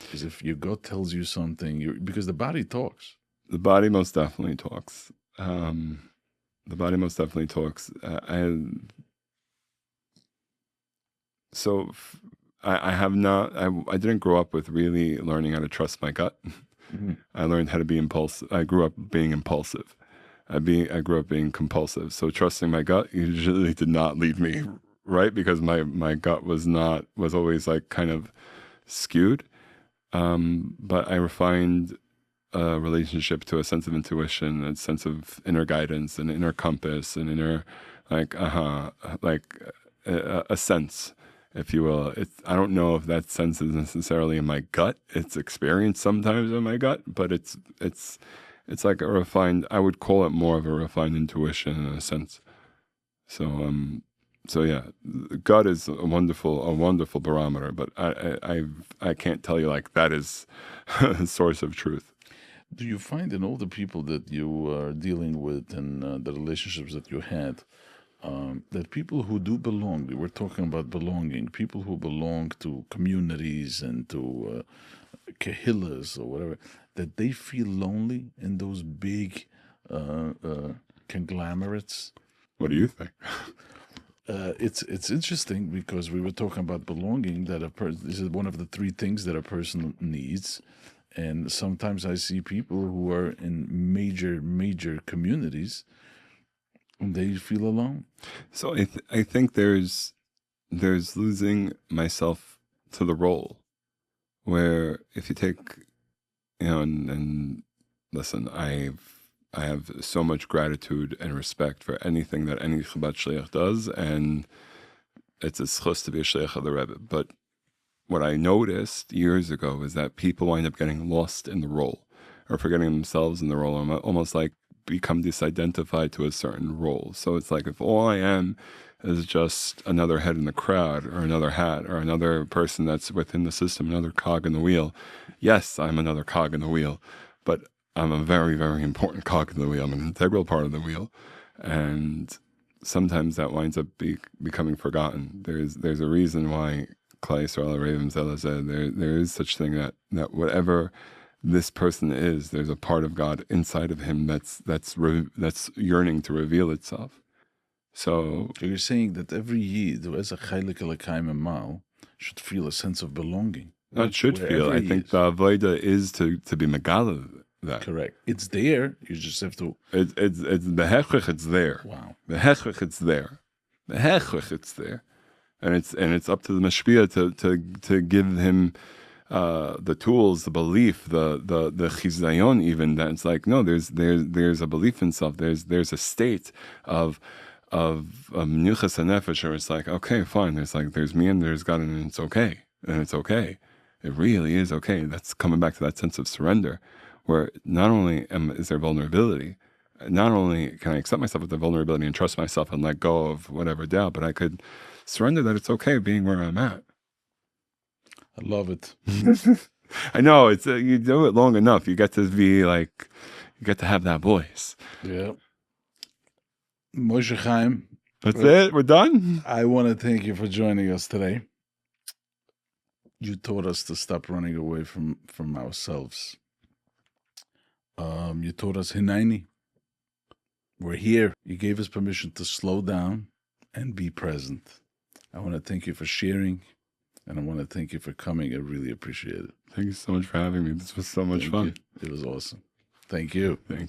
Because if your gut tells you something, because the body talks. The body most definitely talks. I have not. I didn't grow up with really learning how to trust my gut. Mm-hmm. I learned how to be impulsive. I grew up being impulsive. I grew up being compulsive. So trusting my gut usually did not lead me right, because my gut was always like kind of skewed. But I refined a relationship to a sense of intuition, a sense of inner guidance, an inner compass, an inner a sense, if you will. I don't know if that sense is necessarily in my gut. It's experienced sometimes in my gut, but it's like a refined, I would call it more of a refined intuition in a sense. So yeah, gut is a wonderful barometer, but I can't tell you like that is a source of truth. Do you find in all the people that you are dealing with and the relationships that you had, that people who do belong, we were talking about belonging, people who belong to communities and to kehillas or whatever, that they feel lonely in those big conglomerates? What do you think? It's interesting because we were talking about belonging, that this is one of the three things that a person needs. And sometimes I see people who are in major communities and they feel alone. So I think there's losing myself to the role, where if you take, and listen, I have so much gratitude and respect for anything that any Chabad Shliach does, and it's a schus to be a Shliach of the Rebbe. But what I noticed years ago is that people wind up getting lost in the role, or forgetting themselves in the role, and almost like become disidentified to a certain role. So it's like, if all I am is just another head in the crowd, or another hat, or another person that's within the system, another cog in the wheel. Yes, I'm another cog in the wheel, but I'm a very, very important cog in the wheel. I'm an integral part of the wheel. And sometimes that winds up becoming forgotten. There's a reason why Klal Yisrael Ravim Zela said there is such thing that whatever this person is, there's a part of God inside of him that's yearning to reveal itself. So you're saying that every Yid who has a Chaylik Elokayim Mal should feel a sense of belonging. Not should feel. I think the avoda is to be megala that. Correct. It's there. You just have to. It's the hechech. It's there. Wow. The hechech. It's there. The hechech. It's there, and it's up to the mashpia to give him the tools, the belief, the chizayon, even that it's like, no, there's a belief in self. There's a state of mnuchas hanefesh where it's like, okay, fine. There's me and there's God, and it's okay, and it's okay. It really is okay. That's coming back to that sense of surrender, where not only is there vulnerability, not only can I accept myself with the vulnerability and trust myself and let go of whatever doubt, but I could surrender that it's okay being where I'm at. I love it. I know, it's you do it long enough, you get to be like, you get to have that voice. Yeah. Moshe Chaim. That's it. We're done. I want to thank you for joining us today. You taught us to stop running away from ourselves. You taught us Hineini. We're here. You gave us permission to slow down and be present. I want to thank you for sharing, and I want to thank you for coming. I really appreciate it. Thank you so much for having me. This was so much fun. It was awesome. Thank you. Thank you.